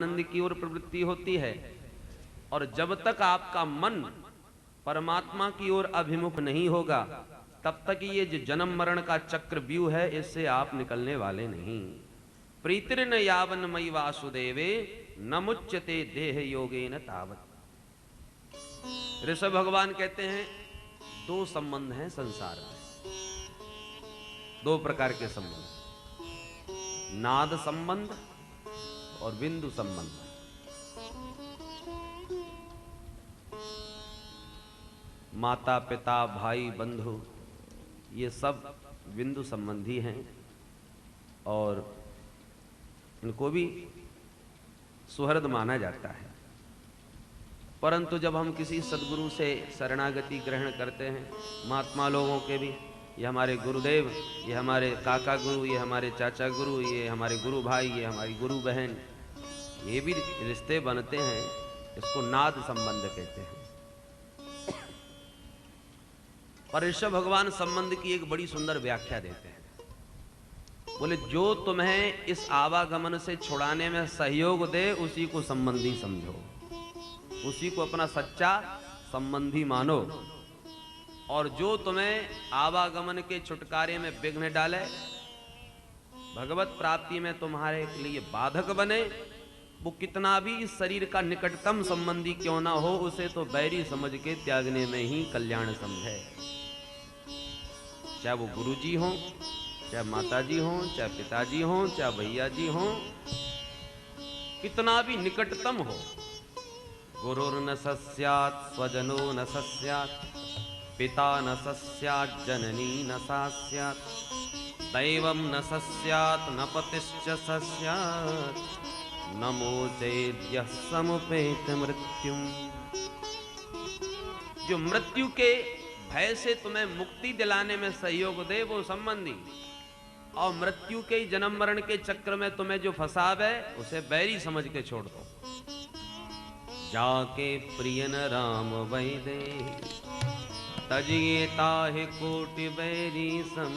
आनंद की ओर प्रवृत्ति होती है, और जब तक आपका मन परमात्मा की ओर अभिमुख नहीं होगा तब तक ये जो जन्म मरण का चक्रव्यूह है इससे आप निकलने वाले नहीं। प्रीतिर्न यावन मयि वासुदेवे न मुच्यते देह योगेन तावत्। ऋषभ भगवान कहते हैं दो संबंध हैं संसार में, दो प्रकार के संबंध, नाद संबंध और बिंदु संबंध। माता पिता भाई बंधु ये सब बिंदु संबंधी हैं और इनको भी सुहृद माना जाता है। परंतु जब हम किसी सद्गुरु से शरणागति ग्रहण करते हैं, महात्मा लोगों के भी, ये हमारे गुरुदेव, ये हमारे काका गुरु, ये हमारे चाचा गुरु, ये हमारे गुरु भाई, ये हमारी गुरु बहन, ये भी रिश्ते बनते हैं, इसको नाद संबंध कहते हैं। और ऋषभ भगवान संबंध की एक बड़ी सुंदर व्याख्या देते हैं। बोले जो तुम्हें इस आवागमन से छुड़ाने में सहयोग दे उसी को संबंधी समझो, उसी को अपना सच्चा संबंधी मानो, और जो तुम्हें आवागमन के छुटकारे में विघ्न डाले, भगवत प्राप्ति में तुम्हारे लिए बाधक बने, वो कितना भी इस शरीर का निकटतम संबंधी क्यों ना हो, उसे तो बैरी समझ के त्यागने में ही कल्याण समझे। चाहे वो गुरुजी हों, चाहे माताजी हों, चाहे पिताजी हों, चाहे भैया जी हों, कितना भी निकटतम हो। गुरुर्न सस्यात् स्वजनो न सस्यात्, पिता न सस्यात् जननी न सा स्यात्, दैवं न सस्यात् न पतिश्च सस्यात्, नमो चेद्यः समुपेत मृत्युम्। जो मृत्यु के भय से तुम्हें मुक्ति दिलाने में सहयोग दे वो संबंधी, और मृत्यु के जन्म मरण के चक्र में तुम्हें जो फंसावे उसे बैरी समझ के छोड़ दो। जाके प्रियन राम वैदे तजिए ताहि कोटि बैरी सम,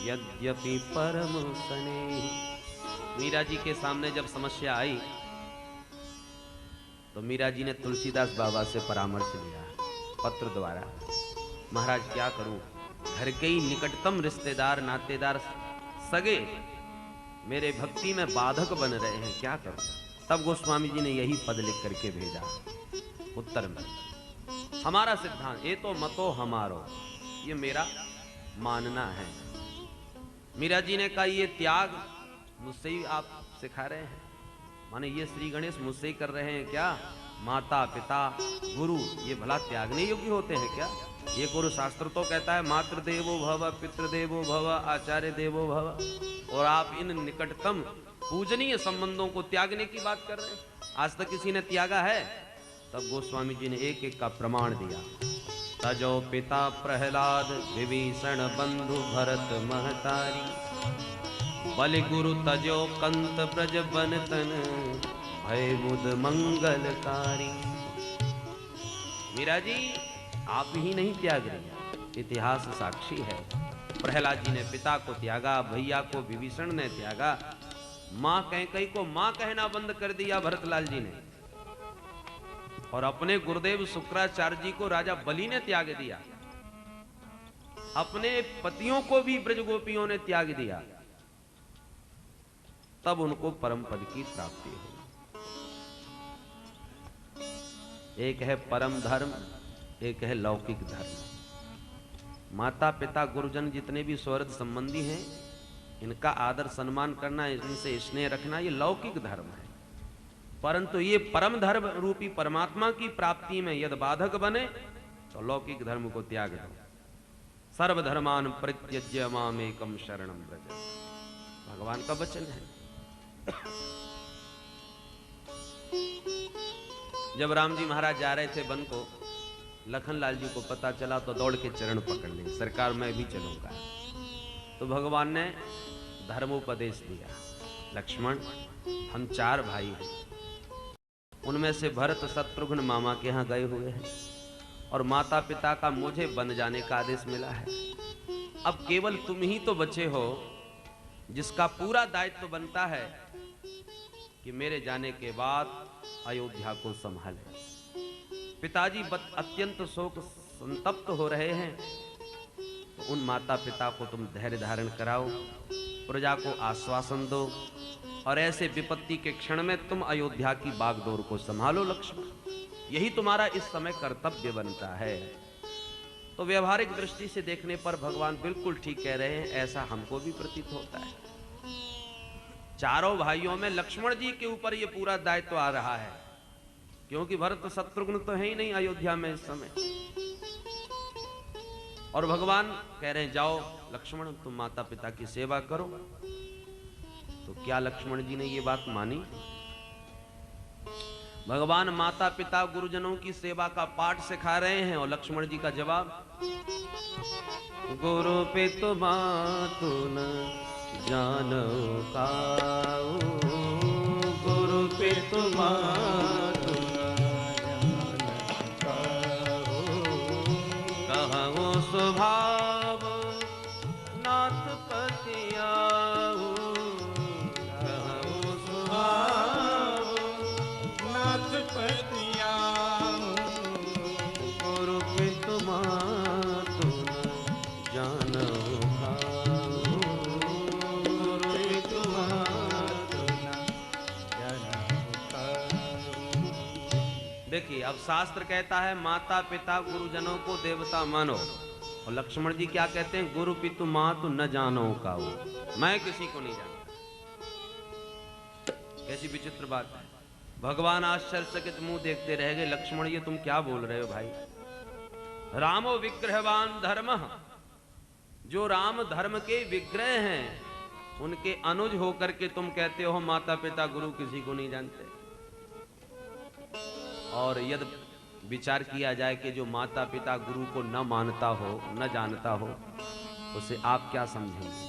यद्यपि परम सने। मीरा जी के सामने जब समस्या आई तो मीरा जी ने तुलसीदास बाबा से परामर्श लिया पत्र द्वारा, महाराज क्या करूं, घर के ही निकटतम रिश्तेदार नातेदार सगे मेरे भक्ति में बाधक बन रहे हैं, क्या करूं। तब गोस्वामी जी ने यही पद लिख करके भेजा उत्तर में, हमारा सिद्धांत ये तो मतो हमारो, ये मेरा मानना है। मीरा जी ने कहा ये त्याग मुझसे ही आप सिखा रहे हैं, माने ये श्री गणेश मुझसे ही कर रहे हैं क्या। माता पिता गुरु ये भला त्यागने योग्य होते हैं क्या। ये गुरु शास्त्र तो कहता है मातृ देवो भव, पितृ देवो भव, आचार्य देवो भव, और आप इन निकटतम पूजनीय संबंधों को त्यागने की बात कर रहे हैं। आज तक किसी ने त्यागा है। तब गोस्वामी जी ने एक एक का प्रमाण दिया। तजो पिता प्रहलाद, विभीषण बंधु भरत महतारी, बलि गुरु तजो कंत ब्रज बन तन, भय मुद मंगलकारी। मीरा जी आप ही नहीं त्याग रही, इतिहास साक्षी है। प्रहलाद जी ने पिता को त्यागा, भैया को विभीषण ने त्यागा, मां कैकेयी को मां कहना बंद कर दिया भरतलाल जी ने, और अपने गुरुदेव शुक्राचार्य जी को राजा बलि ने त्याग दिया, अपने पतियों को भी ब्रजगोपियों ने त्याग दिया। तब उनको परम पद की प्राप्ति हुई। एक है परम धर्म, एक है लौकिक धर्म। माता पिता गुरुजन जितने भी सौहृद संबंधी हैं इनका आदर सम्मान करना, इनसे स्नेह रखना, ये लौकिक धर्म है। परंतु ये परम धर्म रूपी परमात्मा की प्राप्ति में यदि बाधक बने तो लौकिक धर्म को त्याग दो। सर्वधर्मान परित्यज्य मामेकम शरणं व्रज, भगवान का वचन है। जब राम जी महाराज जा रहे थे वन को, लखनलाल जी को पता चला तो दौड़ के चरण पकड़ लिए, सरकार मैं भी चलूंगा। तो भगवान ने धर्मोपदेश दिया, लक्ष्मण हम 4 भाई हैं, उनमें से भरत शत्रुघ्न मामा के यहाँ गए हुए हैं, और माता पिता का मुझे बन जाने का आदेश मिला है। अब केवल तुम ही तो बचे हो जिसका पूरा दायित्व बनता है कि मेरे जाने के बाद अयोध्या को संभाले। पिताजी अत्यंत शोक संतप्त हो रहे हैं, तो उन माता पिता को तुम धैर्य धारण कराओ, प्रजा को आश्वासन दो, और ऐसे विपत्ति के क्षण में तुम अयोध्या की बागडोर को संभालो लक्ष्मण। यही तुम्हारा इस समय कर्तव्य बनता है। तो व्यवहारिक दृष्टि से देखने पर भगवान बिल्कुल ठीक कह रहे हैं, ऐसा हमको भी प्रतीत होता है। चारों भाइयों में लक्ष्मण जी के ऊपर यह पूरा दायित्व आ रहा है, क्योंकि भरत शत्रुघ्न तो है ही नहीं अयोध्या में इस समय। और भगवान कह रहे हैं जाओ लक्ष्मण, तुम माता पिता की सेवा करो। तो क्या लक्ष्मण जी ने ये बात मानी? भगवान माता पिता गुरुजनों की सेवा का पाठ सिखा रहे हैं, और लक्ष्मण जी का जवाब, गुरु पितु मातु न जानो काऊ, गुरु पितु मातु न जानो काऊ, कहूँ स्वभाव नाथ पतियाऊ, कहूँ स्वभाव नाथ पतियाऊ, गुरु पितु मातु न जानो काऊ, गुरु पितु मातु न जानो काऊ। देखिए, अब शास्त्र कहता है माता पिता गुरुजनों को देवता मानो, और लक्ष्मण जी क्या कहते हैं, गुरु पितु मातु न जानो काऊ, मैं किसी को नहीं जानता। कैसी विचित्र बात है। भगवान आश्चर्यचकित मुंह देखते रह गए, लक्ष्मण ये तुम क्या बोल रहे हो भाई? रामो विग्रहवान धर्म, जो राम धर्म के विग्रह हैं, उनके अनुज होकर के तुम कहते हो माता पिता गुरु किसी को नहीं जानते। और यदि विचार किया जाए कि जो माता पिता गुरु को न मानता हो, न जानता हो, उसे आप क्या समझेंगे?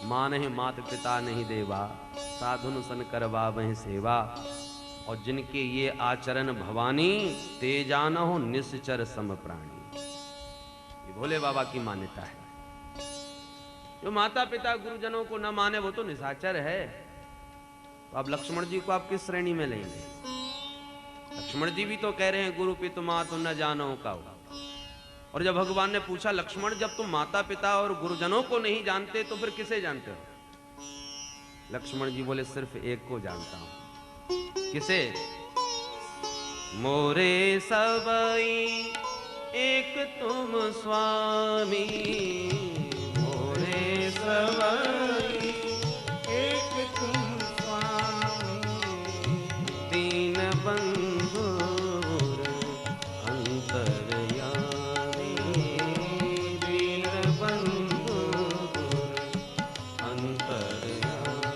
मानहि मात पिता नहीं देवा, साधुन सन करवा वह सेवा, और जिनके ये आचरण भवानी, ते जानहु निश्चर सम प्राणी। ये भोले बाबा की मान्यता है। जो माता पिता गुरुजनों को न माने वो तो निशाचर है। तो अब लक्ष्मण जी को आप किस श्रेणी में लेंगे? लक्ष्मण जी भी तो कह रहे हैं गुरु पितु मातु न जानो काऊ। और जब भगवान ने पूछा लक्ष्मण, जब तुम माता पिता और गुरुजनों को नहीं जानते तो फिर किसे जानते हो? लक्ष्मण जी बोले सिर्फ एक को जानता हूं। किसे? मोरे सबई एक तुम स्वामी, मोरे सबई एक तुम स्वामी, दीन बंधुर अंतर्यामी, दीन बंधुर अंतर्यामी।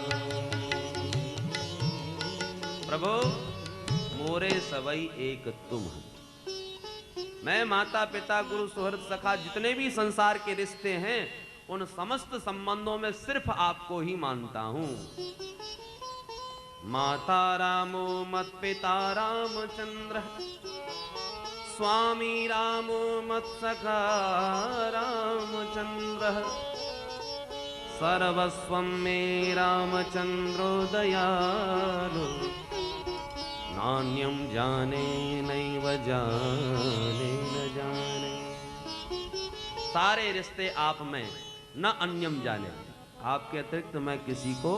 प्रभु मोरे सबई एक तुम, मैं माता पिता गुरु सुहृद सखा जितने भी संसार के रिश्ते हैं, उन समस्त संबंधों में सिर्फ आपको ही मानता हूं। माता रामो मत पिता रामचंद्र, स्वामी रामो मत सखा रामचंद्र, सर्वस्वं मे रामचंद्रो दयालु, नान्यम जाने नैव जाने न जाने। सारे रिश्ते आप में, न अन्यम जाने, आपके अतिरिक्त मैं किसी को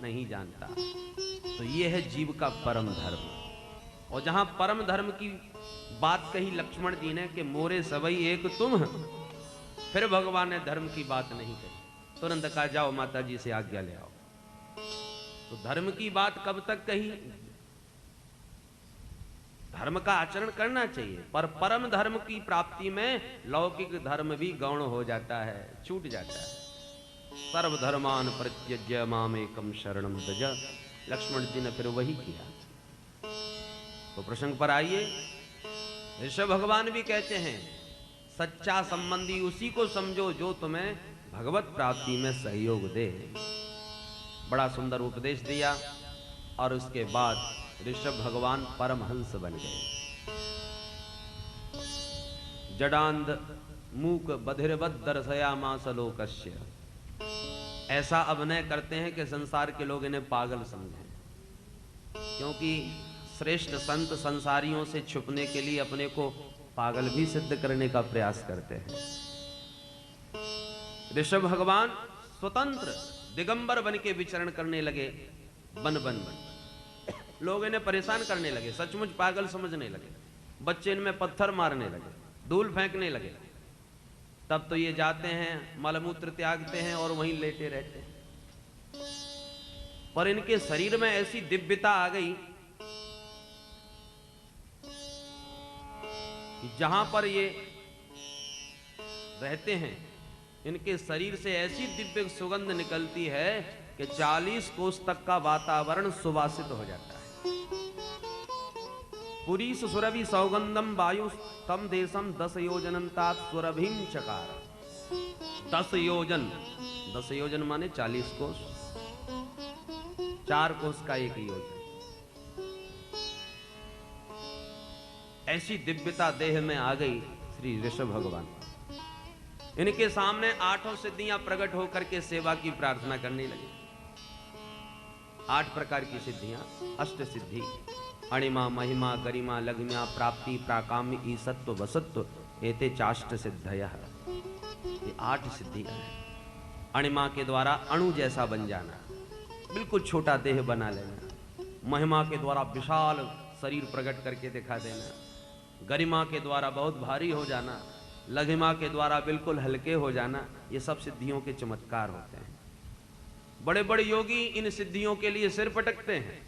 नहीं जानता। तो ये है जीव का परम धर्म। और जहां परम धर्म की बात कही लक्ष्मण जी ने कि मोरे सबई एक तुम, फिर भगवान ने धर्म की बात नहीं कही, तुरंत कहा जाओ माता जी से आज्ञा ले आओ। तो धर्म की बात कब तक कही? धर्म का आचरण करना चाहिए, पर परम धर्म की प्राप्ति में लौकिक धर्म भी गौण हो जाता है, छूट जाता है। सर्वधर्मान परित्यज्य मामेकम शरणम व्रज, लक्ष्मण जी ने फिर वही किया। तो प्रसंग पर आइए। ऋषभ भगवान भी कहते हैं सच्चा संबंधी उसी को समझो जो तुम्हें भगवत प्राप्ति में सहयोग दे। बड़ा सुंदर उपदेश दिया, और उसके बाद ऋषभ भगवान परमहंस बन गए। जडांध मूक बधिरवद दर्शयामास लोकस्य, ऐसा अभिनय करते हैं कि संसार के लोग इन्हें पागल समझें, क्योंकि श्रेष्ठ संत संसारियों से छुपने के लिए अपने को पागल भी सिद्ध करने का प्रयास करते हैं। ऋषभ भगवान स्वतंत्र दिगंबर बन के विचरण करने लगे, बन बन बन। लोग इन्हें परेशान करने लगे, सचमुच पागल समझने लगे, बच्चे इनमें पत्थर मारने लगे, धूल फेंकने लगे। तब तो ये जाते हैं, मलमूत्र त्यागते हैं और वहीं लेटे रहते हैं। पर इनके शरीर में ऐसी दिव्यता आ गई कि जहां पर ये रहते हैं, इनके शरीर से ऐसी दिव्य सुगंध निकलती है कि 40 कोस तक का वातावरण सुवासित हो जाता है। पुरी सुरभि सौगंधम वायु तम देशम 10 योजनंतात सुरभिम चकार। 10 योजन, 10 योजन माने 40 कोस, 4 कोस का एक योजन। ऐसी दिव्यता देह में आ गई श्री ऋषभ भगवान। इनके सामने 8 सिद्धियां प्रकट होकर के सेवा की प्रार्थना करने लगी। 8 प्रकार की सिद्धियां, अष्ट सिद्धि, अणिमा महिमा गरिमा लघ्म्या प्राप्ति प्राकाम्य ईसत्व वसत्व एते चाष्ट सिद्धयः। ये 8 सिद्धियां हैं। अणिमा के द्वारा अणु जैसा बन जाना, बिल्कुल छोटा देह बना लेना। महिमा के द्वारा विशाल शरीर प्रकट करके दिखा देना। गरिमा के द्वारा बहुत भारी हो जाना। लघिमा के द्वारा बिल्कुल हल्के हो जाना। ये सब सिद्धियों के चमत्कार होते हैं। बड़े बड़े योगी इन सिद्धियों के लिए सिर पटकते हैं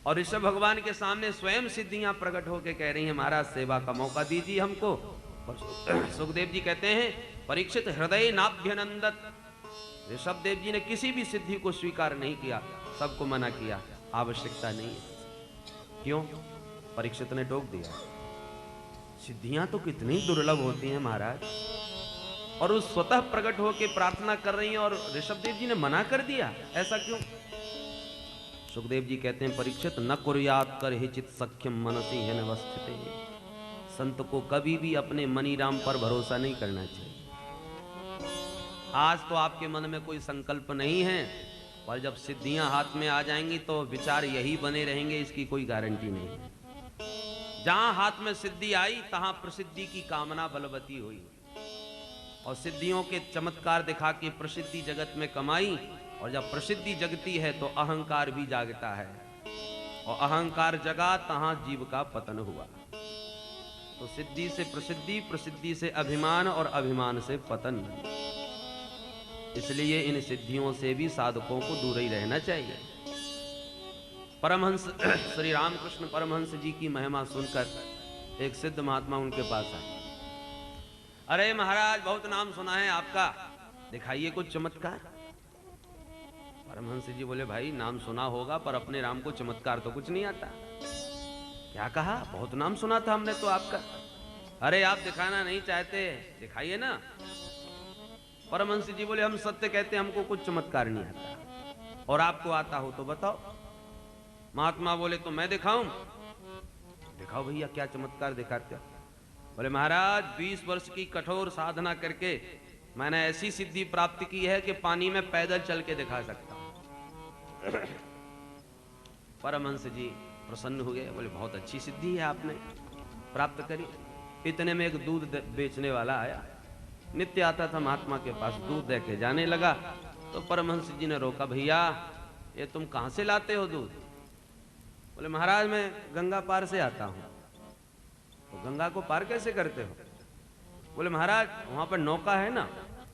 और ऋषभ भगवान के सामने स्वयं सिद्धियां प्रकट होकर कह रही हैं, महाराज सेवा का मौका दीजिए हमको। सुखदेव जी कहते हैं, परीक्षित हृदय नाभ्यनंदत। ऋषभ देव जी ने किसी भी सिद्धि को स्वीकार नहीं किया, सबको मना किया, आवश्यकता नहीं है। क्यों? परीक्षित ने टोक दिया, सिद्धियां तो कितनी दुर्लभ होती हैं महाराज, और उस स्वतः प्रकट होकर प्रार्थना कर रही हैं और ऋषभ देव जी ने मना कर दिया, ऐसा क्यों? सुखदेव जी कहते हैं, परीक्षित न कुर्यात कर हिचित सख्यम मनसी ह्यनवस्थिते। संत को कभी भी अपने मनीराम पर भरोसा नहीं करना चाहिए। आज तो आपके मन में कोई संकल्प नहीं है, पर जब सिद्धियां हाथ में आ जाएंगी तो विचार यही बने रहेंगे, इसकी कोई गारंटी नहीं है। जहां हाथ में सिद्धि आई तहां प्रसिद्धि की कामना बलवती हुई और सिद्धियों के चमत्कार दिखा के प्रसिद्धि जगत में कमाई। और जब प्रसिद्धि जगती है तो अहंकार भी जागता है, और अहंकार जगा तहां जीव का पतन हुआ। तो सिद्धि से प्रसिद्धि, प्रसिद्धि से अभिमान और अभिमान से पतन। इसलिए इन सिद्धियों से भी साधकों को दूर ही रहना चाहिए। परमहंस श्री रामकृष्ण परमहंस जी की महिमा सुनकर एक सिद्ध महात्मा उनके पास आए। अरे महाराज, बहुत नाम सुना है आपका, दिखाइए कुछ चमत्कार। परमहंस जी बोले, भाई नाम सुना होगा पर अपने राम को चमत्कार तो कुछ नहीं आता। क्या कहा? बहुत नाम सुना था हमने तो आपका। अरे आप दिखाना नहीं चाहते, दिखाइए ना। परमहंस जी बोले, हम सत्य कहते हैं, हमको कुछ चमत्कार नहीं आता, और आपको आता हो तो बताओ। महात्मा बोले, तो मैं दिखाऊं? दिखाओ भैया, क्या चमत्कार दिखाते हो? बोले, महाराज 20 वर्ष की कठोर साधना करके मैंने ऐसी सिद्धि प्राप्त की है कि पानी में पैदल चल के दिखा सकता हूं। परमहंस जी प्रसन्न हो गए, बोले, बहुत अच्छी सिद्धि है आपने प्राप्त करी। इतने में एक दूध बेचने वाला आया, नित्य आता था महात्मा के पास, दूध दे के जाने लगा। तो परमहंस जी ने रोका, भैया ये तुम कहां से लाते हो दूध? बोले, महाराज मैं गंगा पार से आता हूं। तो गंगा को पार कैसे करते हो? बोले, महाराज वहां पर नौका है ना,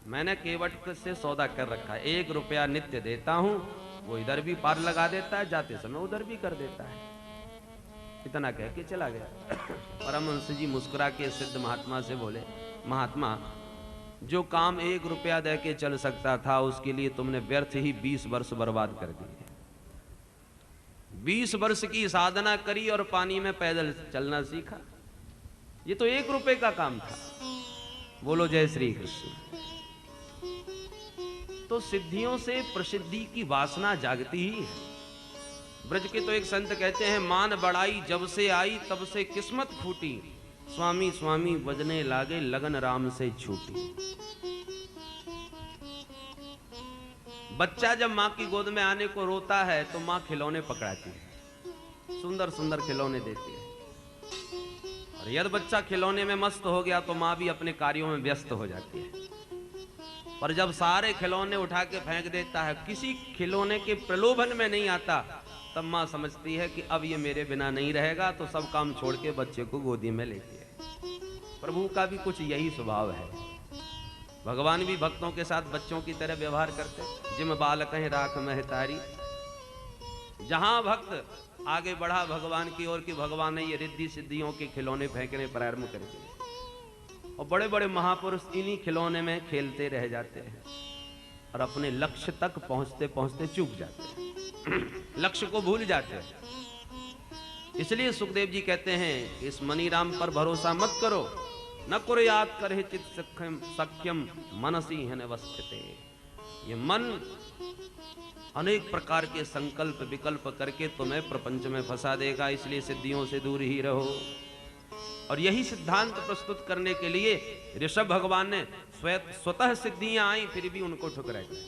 मैंने केवट से सौदा कर रखा है, 1 रुपया नित्य देता हूं, वो इधर भी पार लगा देता है, जाते समय उधर भी कर देता है। इतना कह के चला गया। परमहंस जी मुस्कुरा के सिद्ध महात्मा से बोले, महात्मा जो काम 1 रुपया दे के चल सकता था उसके लिए तुमने व्यर्थ ही 20 वर्ष बर्बाद कर दिए। 20 वर्ष की साधना करी और पानी में पैदल चलना सीखा। ये तो 1 रुपए का काम था। बोलो जय श्री कृष्ण। तो सिद्धियों से प्रसिद्धि की वासना जागती ही है। ब्रज के तो एक संत कहते हैं, मान बढ़ाई जब से आई तब से किस्मत फूटी, स्वामी स्वामी बजने लागे लगन राम से छूटी। बच्चा जब माँ की गोद में आने को रोता है तो माँ खिलौने पकड़ाती है, सुंदर सुंदर खिलौने देती है। और यदि बच्चा खिलौने में मस्त हो गया तो माँ भी अपने कार्यों में व्यस्त हो जाती है। पर जब सारे खिलौने उठा के फेंक देता है, किसी खिलौने के प्रलोभन में नहीं आता, तब माँ समझती है कि अब ये मेरे बिना नहीं रहेगा, तो सब काम छोड़ के बच्चे को गोदी में लेती है। प्रभु का भी कुछ यही स्वभाव है। भगवान भी भक्तों के साथ बच्चों की तरह व्यवहार करते। जिम बालक हैं राख महतारी। जहां भक्त आगे बढ़ा भगवान की ओर, की भगवान ने ये रिद्धि सिद्धियों के खिलौने फेंकने प्रारंभ कर दिए, और बड़े बड़े महापुरुष इन्हीं खिलौने में खेलते रह जाते हैं और अपने लक्ष्य तक पहुंचते पहुंचते चूक जाते हैं, लक्ष्य को भूल जाते हैं। इसलिए सुखदेव जी कहते हैं कि इस मनीराम पर भरोसा मत करो, न करो याद करे चित सख्यम मनसी है नवस्थिते। ये मन अनेक प्रकार के संकल्प विकल्प करके तुम्हें प्रपंच में फंसा देगा, इसलिए सिद्धियों से दूर ही रहो। और यही सिद्धांत प्रस्तुत करने के लिए ऋषभ भगवान ने स्वतः सिद्धियां आई, फिर भी उनको ठुकराया गया।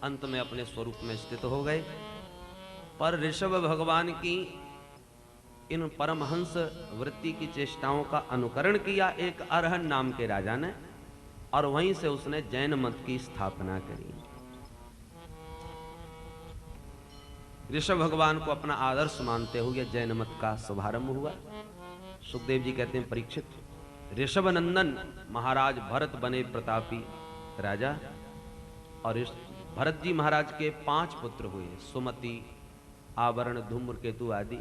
अंत में अपने स्वरूप में स्थित हो गए। पर ऋषभ भगवान की इन परमहंस वृत्ति की चेष्टाओं का अनुकरण किया एक अरहन नाम के राजा ने, और वहीं से उसने जैन मत की स्थापना करी। ऋषभ भगवान को अपना आदर्श मानते हुए जैन मत का शुभारंभ हुआ। सुखदेव जी कहते हैं, परीक्षित, ऋषभ नंदन महाराज भरत बने प्रतापी राजा, और इस भरत जी महाराज के 5 पुत्र हुए, सुमति, आवरण, धूम्रकेतु आदि।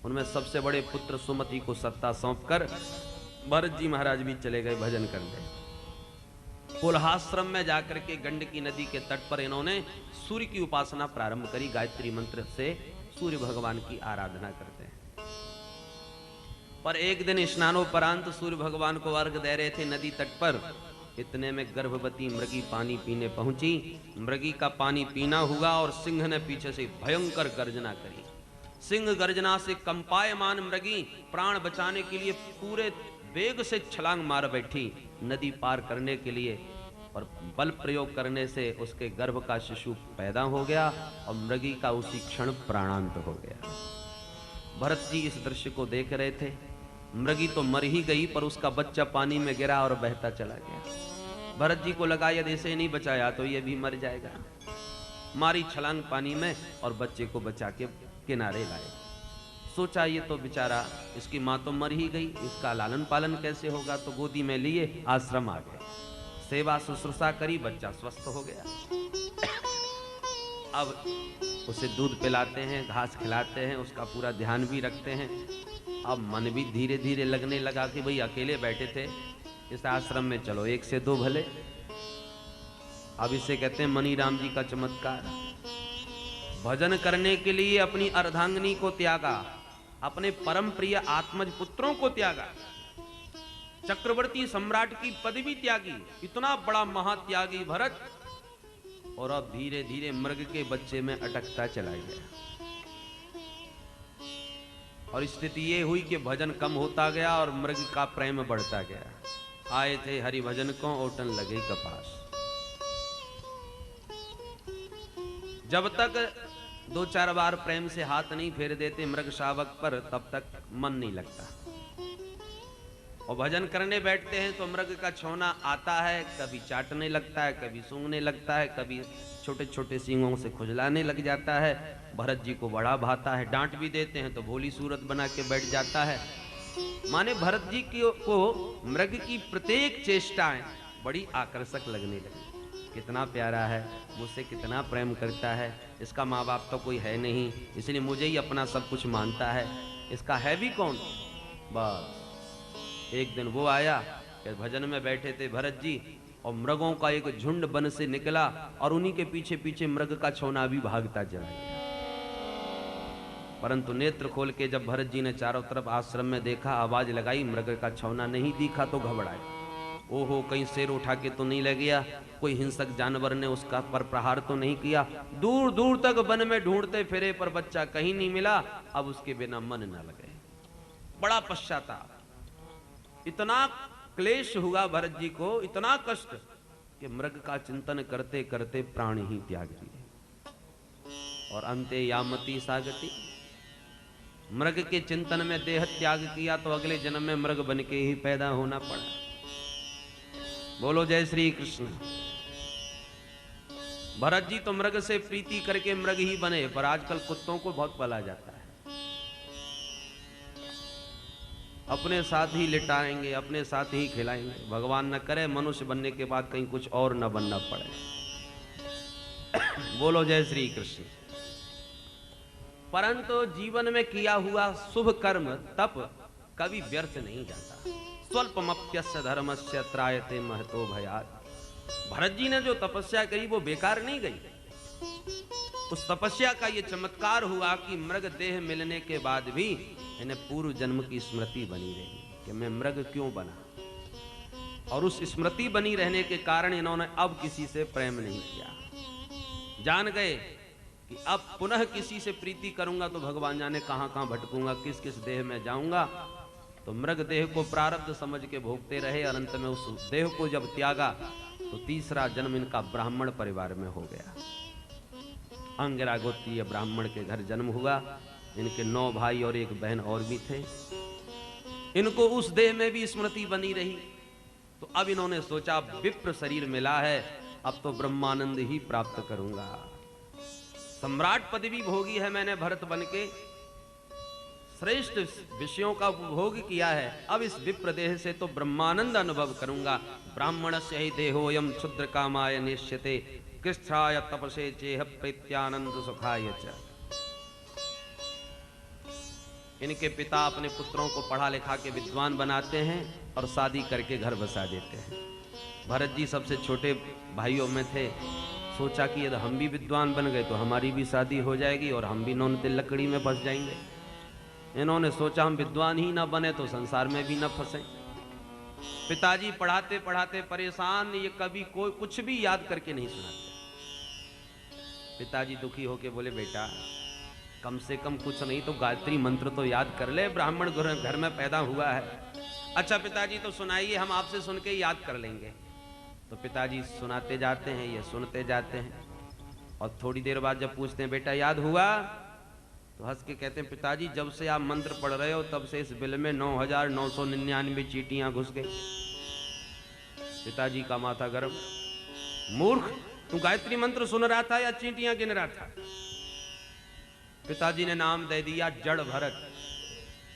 उनमें सबसे बड़े पुत्र सुमति को सत्ता सौंपकर भरत जी महाराज भी चले गए भजन करने। पुलहाश्रम में जाकर के गंडकी नदी के तट पर इन्होंने सूर्य की उपासना प्रारंभ करी। गायत्री मंत्र से सूर्य भगवान की आराधना करते हैं। पर एक दिन स्नानोपरांत सूर्य भगवान को अर्घ दे रहे थे नदी तट पर, इतने में गर्भवती मृगी पानी पीने पहुंची। मृगी का पानी पीना हुआ और सिंह ने पीछे से भयंकर गर्जना करी। सिंह गर्जना से कंपायमान मृगी प्राण बचाने के लिए पूरे वेग से छलांग मार बैठी नदी पार करने के लिए, और बल प्रयोग करने से उसके गर्भ का शिशु पैदा हो गया और मृगी का उसी क्षण प्राणांत हो गया। भरत जी इस दृश्य को देख रहे थे। मृगी तो मर ही गई, पर उसका बच्चा पानी में गिरा और बहता चला गया। भरत जी को लगा यदि इसे नहीं बचाया तो ये भी मर जाएगा। मारी छलांग पानी में और बच्चे को बचा के किनारे लाए। सोचा ये तो बेचारा, इसकी माँ तो मर ही गई, इसका लालन पालन कैसे होगा, तो गोदी में लिए आश्रम आ गए। सेवा शुश्रूषा करी, बच्चा स्वस्थ हो गया। अब उसे दूध पिलाते हैं, घास खिलाते हैं, उसका पूरा ध्यान भी रखते हैं। अब मन भी धीरे धीरे लगने लगा कि भाई अकेले बैठे थे इस आश्रम में, चलो 1 से 2 भले। अब इसे कहते हैं मनीराम जी का चमत्कार। भजन करने के लिए अपनी अर्धांगिनी को त्यागा, अपने परम प्रिय आत्मज पुत्रों को त्यागा, चक्रवर्ती सम्राट की पदवी त्यागी, इतना बड़ा महात्यागी भरत, और अब धीरे धीरे मृग के बच्चे में अटकता चला गया। और स्थिति ये हुई कि भजन कम होता गया और मृग का प्रेम बढ़ता गया। आए थे हरि भजन को ओटन लगे कपास। जब तक 2-4 बार प्रेम से हाथ नहीं फेर देते मृग शावक पर, तब तक मन नहीं लगता। और भजन करने बैठते हैं तो मृग का छौना आता है, कभी चाटने लगता है, कभी सूंघने लगता है, कभी छोटे छोटे सींगों से खुजलाने लग जाता है। भरत जी को बड़ा भाता है, डांट भी देते हैं तो भोली सूरत बना के बैठ जाता है। माने भरत जी को मृग की प्रत्येक चेष्टाएं बड़ी आकर्षक लगने लगी। कितना प्यारा है, मुझसे कितना प्रेम करता है, इसका माँ बाप तो कोई है नहीं, इसलिए मुझे ही अपना सब कुछ मानता है, इसका है भी कौन। बस एक दिन वो आया कि भजन में बैठे थे भरत जी, और मृगों का एक झुंड वन से निकला और उन्हीं के पीछे पीछे मृग का छौना भी भागता चला गया। परंतु नेत्र खोल के जब भरत जी ने चारों तरफ आश्रम में देखा, आवाज लगाई, मृग का छौना नहीं दिखा तो घबराए। ओहो, कहीं शेर उठा के तो नहीं ले गया, कोई हिंसक जानवर ने उसका पर प्रहार तो नहीं किया। दूर दूर तक वन में ढूंढते फिरे पर बच्चा कहीं नहीं मिला। अब उसके बिना मन न लगे। बड़ा पश्चाताप, इतना क्लेश हुआ भरत जी को, इतना कष्ट कि मृग का चिंतन करते करते प्राण ही त्याग दिए और अंते यामती सागति, मृग के चिंतन में देह त्याग किया तो अगले जन्म में मृग बन के ही पैदा होना पड़ा। बोलो जय श्री कृष्ण। भरत जी तो मृग से प्रीति करके मृग ही बने, पर आजकल कुत्तों को बहुत पाला जाता है। अपने साथ ही लिटाएंगे, अपने साथ ही खिलाएंगे। भगवान न करे मनुष्य बनने के बाद कहीं कुछ और न बनना पड़े। बोलो जय श्री कृष्ण। परंतु जीवन में किया हुआ शुभ कर्म तप कभी व्यर्थ नहीं जाता। स्वल्पमप्यस्य धर्मस्य त्रायते महतो भयात्। भरत जी ने जो तपस्या करी वो बेकार नहीं गई। उस तपस्या का ये चमत्कार हुआ कि मृग देह मिलने के बाद भी इन्हें पूर्व जन्म की स्मृति बनी रही कि मैं मृग क्यों बना, और उस स्मृति बनी रहने के कारण इन्होंने अब किसी से प्रेम नहीं किया। जान गए कि अब पुनः किसी से प्रीति करूंगा तो भगवान जाने कहां कहां भटकूंगा, किस किस देह में जाऊंगा। तो मृग देह को प्रारब्ध समझ के भोगते रहे और अंत में उस देह को जब त्यागा तो तीसरा जन्म इनका ब्राह्मण परिवार में हो गया। अंगिरा गोत्रीय ब्राह्मण के घर जन्म हुआ। इनके 9 भाई और 1 बहन और भी थे। इनको उस देह में भी स्मृति बनी रही। तो अब इन्होंने सोचा विप्र शरीर मिला है, अब तो ब्रह्मानंद ही प्राप्त करूंगा। सम्राट पदवी भोगी है मैंने भरत बन के, श्रेष्ठ विषयों का उपभोग किया है। अब इस विप्र देह से तो ब्रह्मानंद अनुभव करूंगा। ब्राह्मणस्य हि देहोयम क्षुद्र कामाय निश्यते कृष्ठाय तपसे चेह प्रीत्यानंद सुखाय च। इनके पिता अपने पुत्रों को पढ़ा लिखा के विद्वान बनाते हैं और शादी करके घर बसा देते हैं। भरत जी सबसे छोटे भाइयों में थे। सोचा कि यदि हम भी विद्वान बन गए तो हमारी भी शादी हो जाएगी और हम भी नौन तिल लकड़ी में फंस जाएंगे। इन्होंने सोचा हम विद्वान ही ना बने तो संसार में भी ना फंसे। पिताजी पढ़ाते पढ़ाते परेशान, ये कभी कोई कुछ भी याद करके नहीं सुनाते। पिताजी दुखी होके बोले बेटा कम से कम कुछ नहीं तो गायत्री मंत्र तो याद कर ले, ब्राह्मण घर में पैदा हुआ है। अच्छा पिताजी तो सुनाइए, हम आपसे सुन के याद कर लेंगे। तो पिताजी सुनाते जाते हैं, ये सुनते जाते हैं और थोड़ी देर बाद जब पूछते हैं बेटा याद हुआ, तो हंस के कहते हैं पिताजी जब से आप मंत्र पढ़ रहे हो तब से इस बिल में 9,999 चींटियां घुस गई। पिताजी का माथा गर्म, मूर्ख तू गायत्री मंत्र सुन रहा था या चींटियां गिन रहा था? पिताजी ने नाम दे दिया जड़ भरत,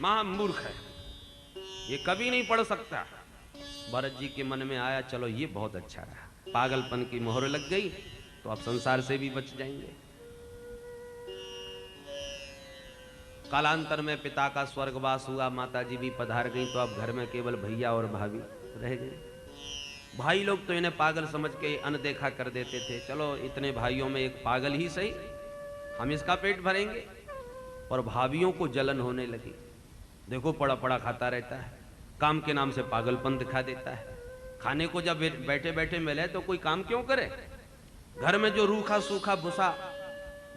महामूर्ख है, ये कभी नहीं पढ़ सकता। भरत जी के मन में आया चलो ये बहुत अच्छा रहा, पागलपन की मोहर लग गई तो अब संसार से भी बच जाएंगे। कालांतर में पिता का स्वर्गवास हुआ, माताजी भी पधार गई, तो अब घर में केवल भैया और भाभी रह गए। भाई लोग तो इन्हें पागल समझ के अनदेखा कर देते थे, चलो इतने भाइयों में एक पागल ही सही, हम इसका पेट भरेंगे। और भाभियों को जलन होने लगी, देखो पड़ा पड़ा खाता रहता है, काम के नाम से पागलपन दिखा देता है। खाने को जब बैठे बैठे मिले तो कोई काम क्यों करे? घर में जो रूखा सूखा भूसा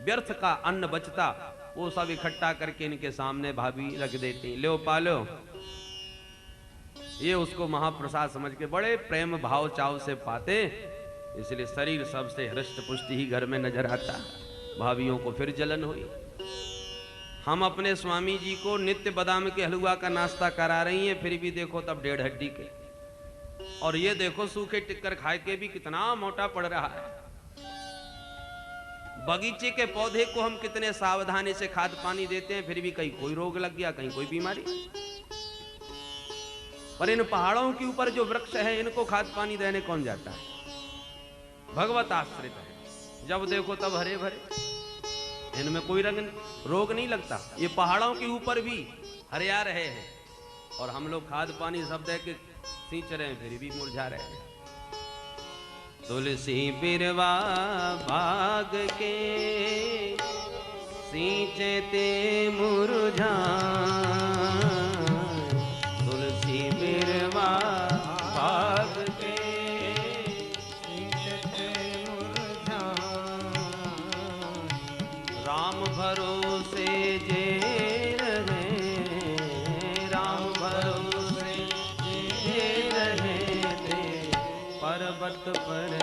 व्यर्थ का अन्न बचता वो सब इकट्ठा करके इनके सामने भाभी रख देती, लो पालो। ये उसको महाप्रसाद समझ के बड़े प्रेम भाव चाव से पाते, इसलिए शरीर सबसे हृष्ट पुष्टि ही घर में नजर आता। भाभियों को फिर जलन हुई। हम अपने स्वामी जी को नित्य बादाम के हलवा का नाश्ता करा रही हैं, फिर भी देखो तब 1.5 हड्डी के, और ये देखो सूखे टिक्कर खाए के भी कितना मोटा पड़ रहा है। बगीचे के पौधे को हम कितने सावधानी से खाद पानी देते हैं, फिर भी कहीं कोई रोग लग गया, कहीं कोई बीमारी। पर इन पहाड़ों के ऊपर जो वृक्ष है इनको खाद पानी देने कौन जाता है? भगवत आश्रित है, जब देखो तब हरे भरे, इनमें कोई रोग नहीं लगता। ये पहाड़ों के ऊपर भी हरिया रहे हैं और हम लोग खाद पानी सब दे के सींच रहे हैं, फिर भी मुरझा रहे हैं। तुलसी बिरवा बाग के सींचते मुरझा, तुलसी बिरवा बाग के सींचते मुरझा, राम भरोसे जे रहे, राम भरोसे जे रहे थे, पर्वत पर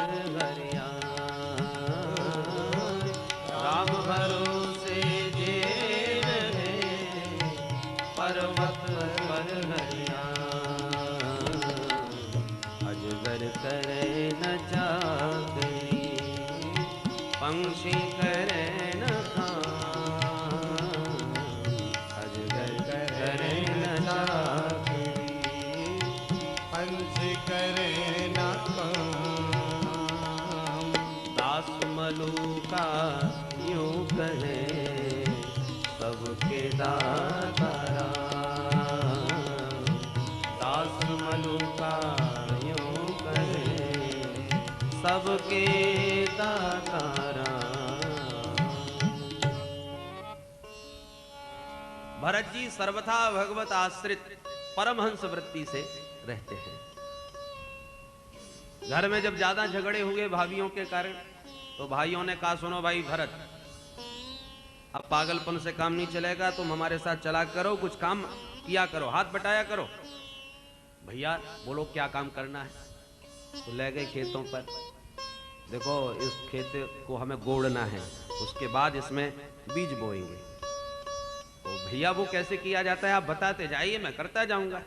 दाता राम, दास मलुका यूं कहे, सबके दाता राम। भरत जी सर्वथा भगवत आश्रित परमहंस वृत्ति से रहते हैं। घर में जब ज्यादा झगड़े हुए भाइयों के कारण, तो भाइयों ने कहा सुनो भाई भरत, अब पागलपन से काम नहीं चलेगा, तुम हमारे साथ चला करो, कुछ काम किया करो, हाथ बटाया करो। भैया बोलो क्या काम करना है? तो ले गए खेतों पर, देखो इस खेत को हमें गोड़ना है, उसके बाद इसमें बीज बोएंगे। तो भैया वो कैसे किया जाता है आप बताते जाइए, मैं करता जाऊंगा।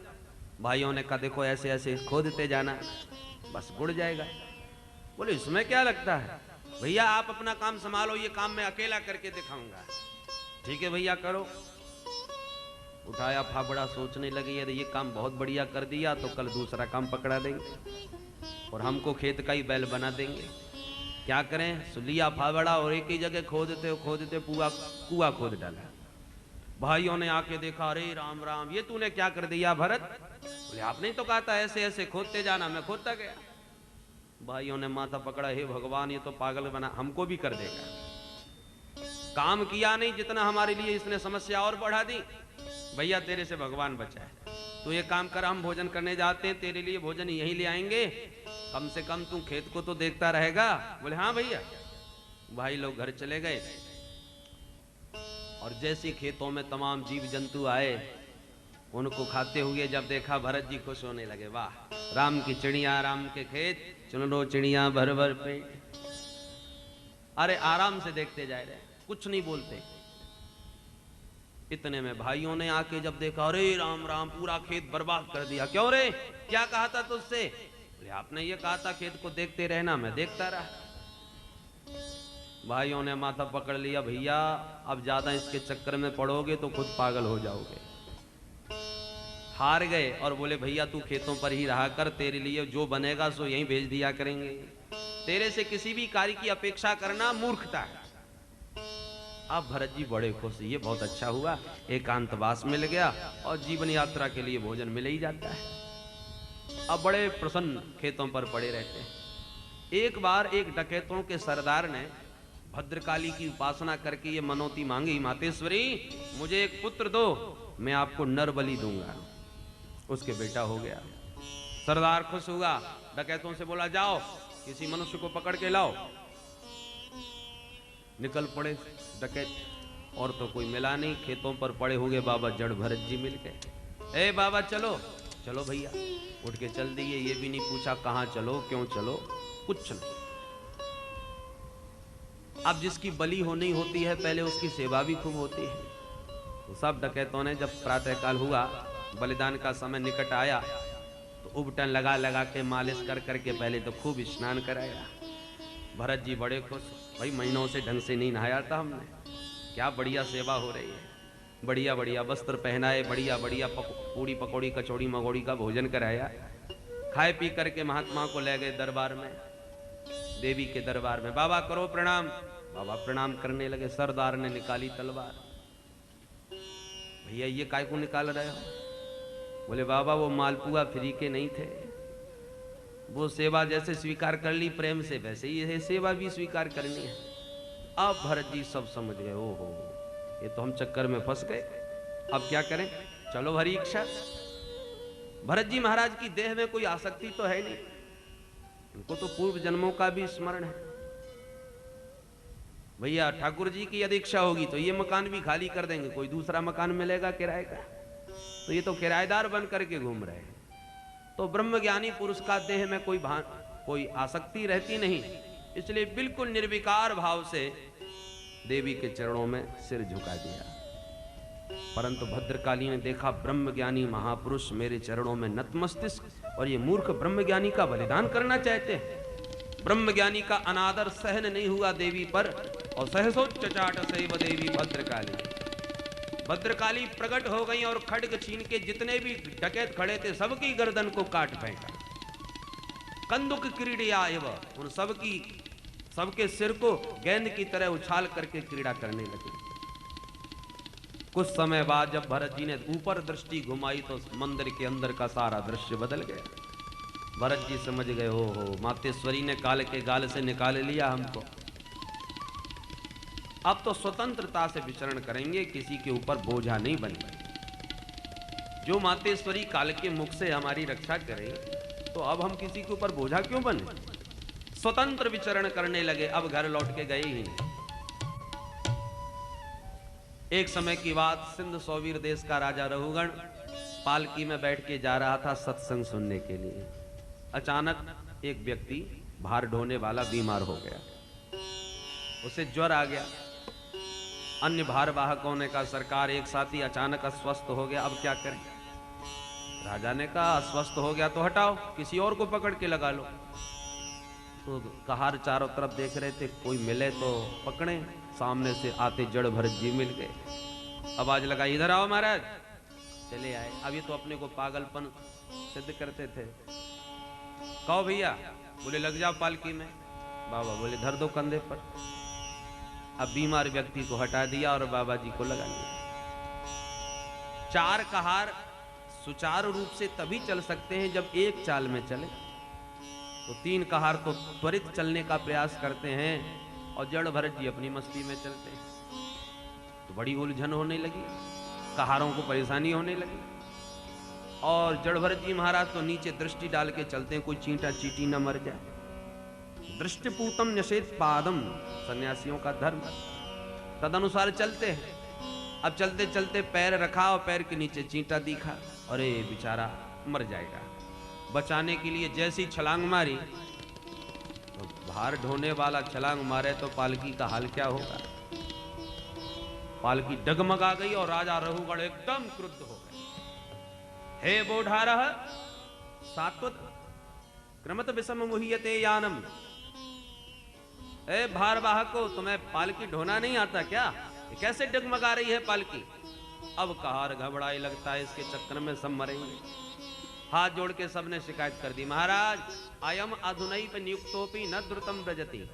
भाइयों ने कहा देखो ऐसे ऐसे खोदते जाना, बस गुड़ जाएगा। बोले इसमें क्या लगता है, भैया आप अपना काम संभालो, ये काम मैं अकेला करके दिखाऊंगा। ठीक है भैया करो। उठाया फाफड़ा, सोचने लगे यदि ये काम बहुत बढ़िया कर दिया तो कल दूसरा काम पकड़ा देंगे और हमको खेत का ही बैल बना देंगे। क्या करें, सुलिया फावड़ा और एक ही जगह खोदते कुआ खोद डाला। भाइयों ने आके देखा, अरे राम राम, ये तूने क्या कर दिया भरत? बोले आपने तो कहा था ऐसे ऐसे खोदते जाना, मैं खोदता गया। भाइयों ने माथा पकड़ा, हे भगवान ये तो पागल बना, हमको भी कर देगा। काम किया नहीं जितना हमारे लिए इसने समस्या और बढ़ा दी। भैया तेरे से भगवान बचाए, तो ये काम कर, हम भोजन करने जाते हैं, तेरे लिए भोजन यहीं ले आएंगे, कम से कम तू खेत को तो देखता रहेगा। बोले हाँ भैया। भाई लोग घर चले गए और जैसे खेतों में तमाम जीव जंतु आए, उनको खाते हुए जब देखा, भरत जी खुश होने लगे, वाह राम की चिड़िया, राम के खेत, चुन लो चिड़िया भर भर पेट। अरे आराम से देखते जा रहे, कुछ नहीं बोलते। इतने में भाइयों ने आके जब देखा, अरे राम राम, पूरा खेत बर्बाद कर दिया। क्यों रे, क्या कहा था तुझसे? आपने ये कहा था खेत को देखते रहना, मैं देखता रहा। भाइयों ने माथा पकड़ लिया, भैया अब ज्यादा इसके चक्कर में पड़ोगे तो खुद पागल हो जाओगे। हार गए और बोले भैया तू खेतों पर ही रहा कर, तेरे लिए जो बनेगा सो यहीं भेज दिया करेंगे, तेरे से किसी भी कार्य की अपेक्षा करना मूर्खता है। अब भरत जी बड़े खुश, ये बहुत अच्छा हुआ, एकांतवास मिल गया और जीवन यात्रा के लिए भोजन मिल ही जाता है। अब बड़े प्रसन्न खेतों पर पड़े रहते हैं। एक बार एक डकैतों के सरदार ने भद्रकाली की उपासना करके ये मनौती मांगी, मातेश्वरी मुझे एक पुत्र दो, मैं आपको नर बलि दूंगा। उसके बेटा हो गया। सरदार खुश हुआ, डकैतों से बोला जाओ किसी मनुष्य को पकड़ के लाओ। निकल पड़े डकैत, और तो कोई मिला नहीं। खेतों पर पड़े हुए बाबा जड़ भरत जी मिल गए। ए बाबा चलो। चलो भैया, उठ के चल दिए। ये भी नहीं पूछा कहां चलो, क्यों चलो, कुछ नहीं। अब जिसकी बलि होनी होती है पहले उसकी सेवा भी खूब होती है। तो सब डकैतों ने जब प्रातःकाल हुआ, बलिदान का समय निकट आया, तो उबटन लगा लगा के मालिश कर करके पहले तो खूब स्नान कराया। भरत जी बड़े खुश, भाई महीनों से ढंग से नहीं नहाया था हमने, क्या बढ़िया सेवा हो रही है, बढ़िया बढ़िया वस्त्र पहनाए, बढ़िया बढ़िया पूड़ी पकौड़ी कचौड़ी मगौड़ी का भोजन कराया। खाए पी करके महात्मा को ले गए दरबार में, देवी के दरबार में। बाबा करो प्रणाम। बाबा प्रणाम करने लगे। सरदार ने निकाली तलवार। भैया ये काय को निकाल रहे हो? बोले बाबा वो मालपुआ फ्री के नहीं थे, वो सेवा जैसे स्वीकार कर ली प्रेम से, वैसे ही है सेवा भी स्वीकार करनी है। अब भरत जी सब समझ गए, ओहो ये तो हम चक्कर में फंस गए, अब क्या करें, चलो हरी इच्छा। भरत जी महाराज की देह में कोई आसक्ति तो है नहीं, उनको तो पूर्व जन्मों का भी स्मरण है। भैया ठाकुर जी की यदि इच्छा होगी तो ये मकान भी खाली कर देंगे, कोई दूसरा मकान मिलेगा किराए का, तो ये तो किराएदार बन करके घूम रहे हैं। तो ब्रह्मज्ञानी पुरुष का देह में कोई आसक्ति रहती नहीं, इसलिए बिल्कुल निर्विकार भाव से देवी के चरणों में सिर झुका दिया। परंतु भद्रकाली ने देखा ब्रह्मज्ञानी महापुरुष मेरे चरणों में नतमस्तक, और ये मूर्ख ब्रह्मज्ञानी का बलिदान करना चाहते हैं। ब्रह्मज्ञानी का अनादर सहन नहीं हुआ देवी पर, और सहसोच्चाट सैव देवी भद्रकाली। भद्रकाली प्रकट हो गई और खड्ग छीन के जितने भी डकैत खड़े थे सबकी गर्दन को काट फेंका। कंदुक क्रीड़या एव, उन सबके सिर को गेंद की तरह उछाल करके क्रीड़ा करने लगे। कुछ समय बाद जब भरत जी ने ऊपर दृष्टि घुमाई तो मंदिर के अंदर का सारा दृश्य बदल गया। भरत जी समझ गए, हो मातेश्वरी ने काल के गाल से निकाल लिया हमको। अब तो स्वतंत्रता से विचरण करेंगे, किसी के ऊपर बोझा नहीं बनेंगे। जो मातेश्वरी काल के मुख से हमारी रक्षा करे, तो अब हम किसी के ऊपर बोझा क्यों बने? स्वतंत्र विचरण करने लगे। अब घर लौट के गए ही नहीं। एक समय की बात, सिंध सौवीर देश का राजा रहुगण पालकी में बैठ के जा रहा था सत्संग सुनने के लिए। अचानक एक व्यक्ति भार ढोने वाला बीमार हो गया, उसे ज्वर आ गया। अन्य भार वाहकों ने कहा सरकार एक साथी अचानक अस्वस्थ हो गया, अब क्या करें? राजा ने कहा अस्वस्थ हो गया तो हटाओ, किसी और को पकड़ के लगा लो। तो कहार चारों तरफ देख रहे थे, कोई मिले तो पकड़े। सामने से आते जड़ भरत जी मिल गए। आवाज लगाई इधर आओ महाराज। चले आए। अब ये तो अपने को पागलपन सिद्ध करते थे। कहो भैया, बोले लग जाओ पालकी में। बाबा बोले धर दो कंधे पर। अब बीमार व्यक्ति को हटा दिया और बाबा जी को लगा लिया। चार कहार सुचारू रूप से तभी चल सकते हैं जब एक चाल में चले। तो तीन कहार तो त्वरित चलने का प्रयास करते हैं और जड़ भरत जी अपनी मस्ती में चलते हैं। तो बड़ी उलझन होने लगी, कहारों को परेशानी होने लगी। और जड़ भरत जी महाराज तो नीचे दृष्टि डाल के चलते हैं, कोई चींटा चींटी न मर जाए। दृष्टिपूतम न्यसेत पादम, सन्यासियों का धर्म, तदनुसार चलते हैं। अब चलते चलते पैर रखा और पैर के नीचे चींटा दिखा, अरे बेचारा मर जाएगा। बचाने के लिए जैसी छलांग मारी, तो भार ढोने वाला छलांग मारे तो पालकी का हाल क्या होगा? पालकी डगमगा गई और राजा रहुगण एकदम क्रुद्ध हो गए। हे बोढ़ारः सात्वत क्रमत विषम मुह्यते यानम। ए भार वाहको, तुम्हें पालकी ढोना नहीं आता क्या? ये कैसे डगमगा रही है पालकी? अब कहार घबराए, लगता है इसके चक्कर में सब मरेंगे। हाथ जोड़ के सबने शिकायत कर दी, महाराज अयम अधुनैव नियुक्तोपि न द्रुतम व्रजति।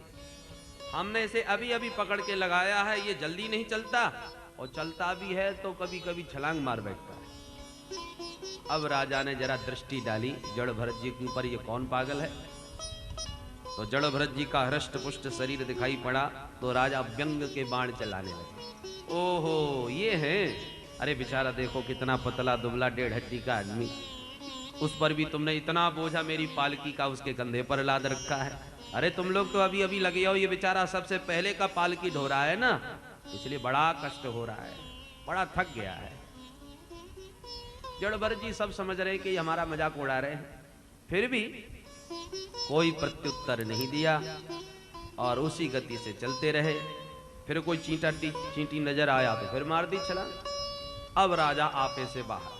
हमने इसे अभी अभी पकड़ के लगाया है, ये जल्दी नहीं चलता, और चलता भी है तो कभी कभी छलांग मार बैठता है। अब राजा ने जरा दृष्टि डाली जड़ भरत जी के ऊपर, ये कौन पागल है? तो जड़ भरत जी का हृष्ट पुष्ट शरीर दिखाई पड़ा तो राजा व्यंग के बाण चलाने लगे। ओहो ये है, अरे बेचारा देखो कितना पतला दुबला 1.5 हड्डी का आदमी, उस पर भी तुमने इतना बोझा मेरी पालकी का उसके कंधे पर लाद रखा है। अरे तुम लोग तो अभी अभी लगे हो, ये बेचारा सबसे पहले का पालकी ढो रहा है ना, इसलिए बड़ा कष्ट हो रहा है, बड़ा थक गया है। जड़ भरत जी सब समझ रहे कि हमारा मजाक उड़ा रहे हैं, फिर भी कोई प्रत्युत्तर नहीं दिया और उसी गति से चलते रहे। फिर कोई चींटी नजर आया तो फिर मार दी छलांग। अब राजा आपे से बाहर,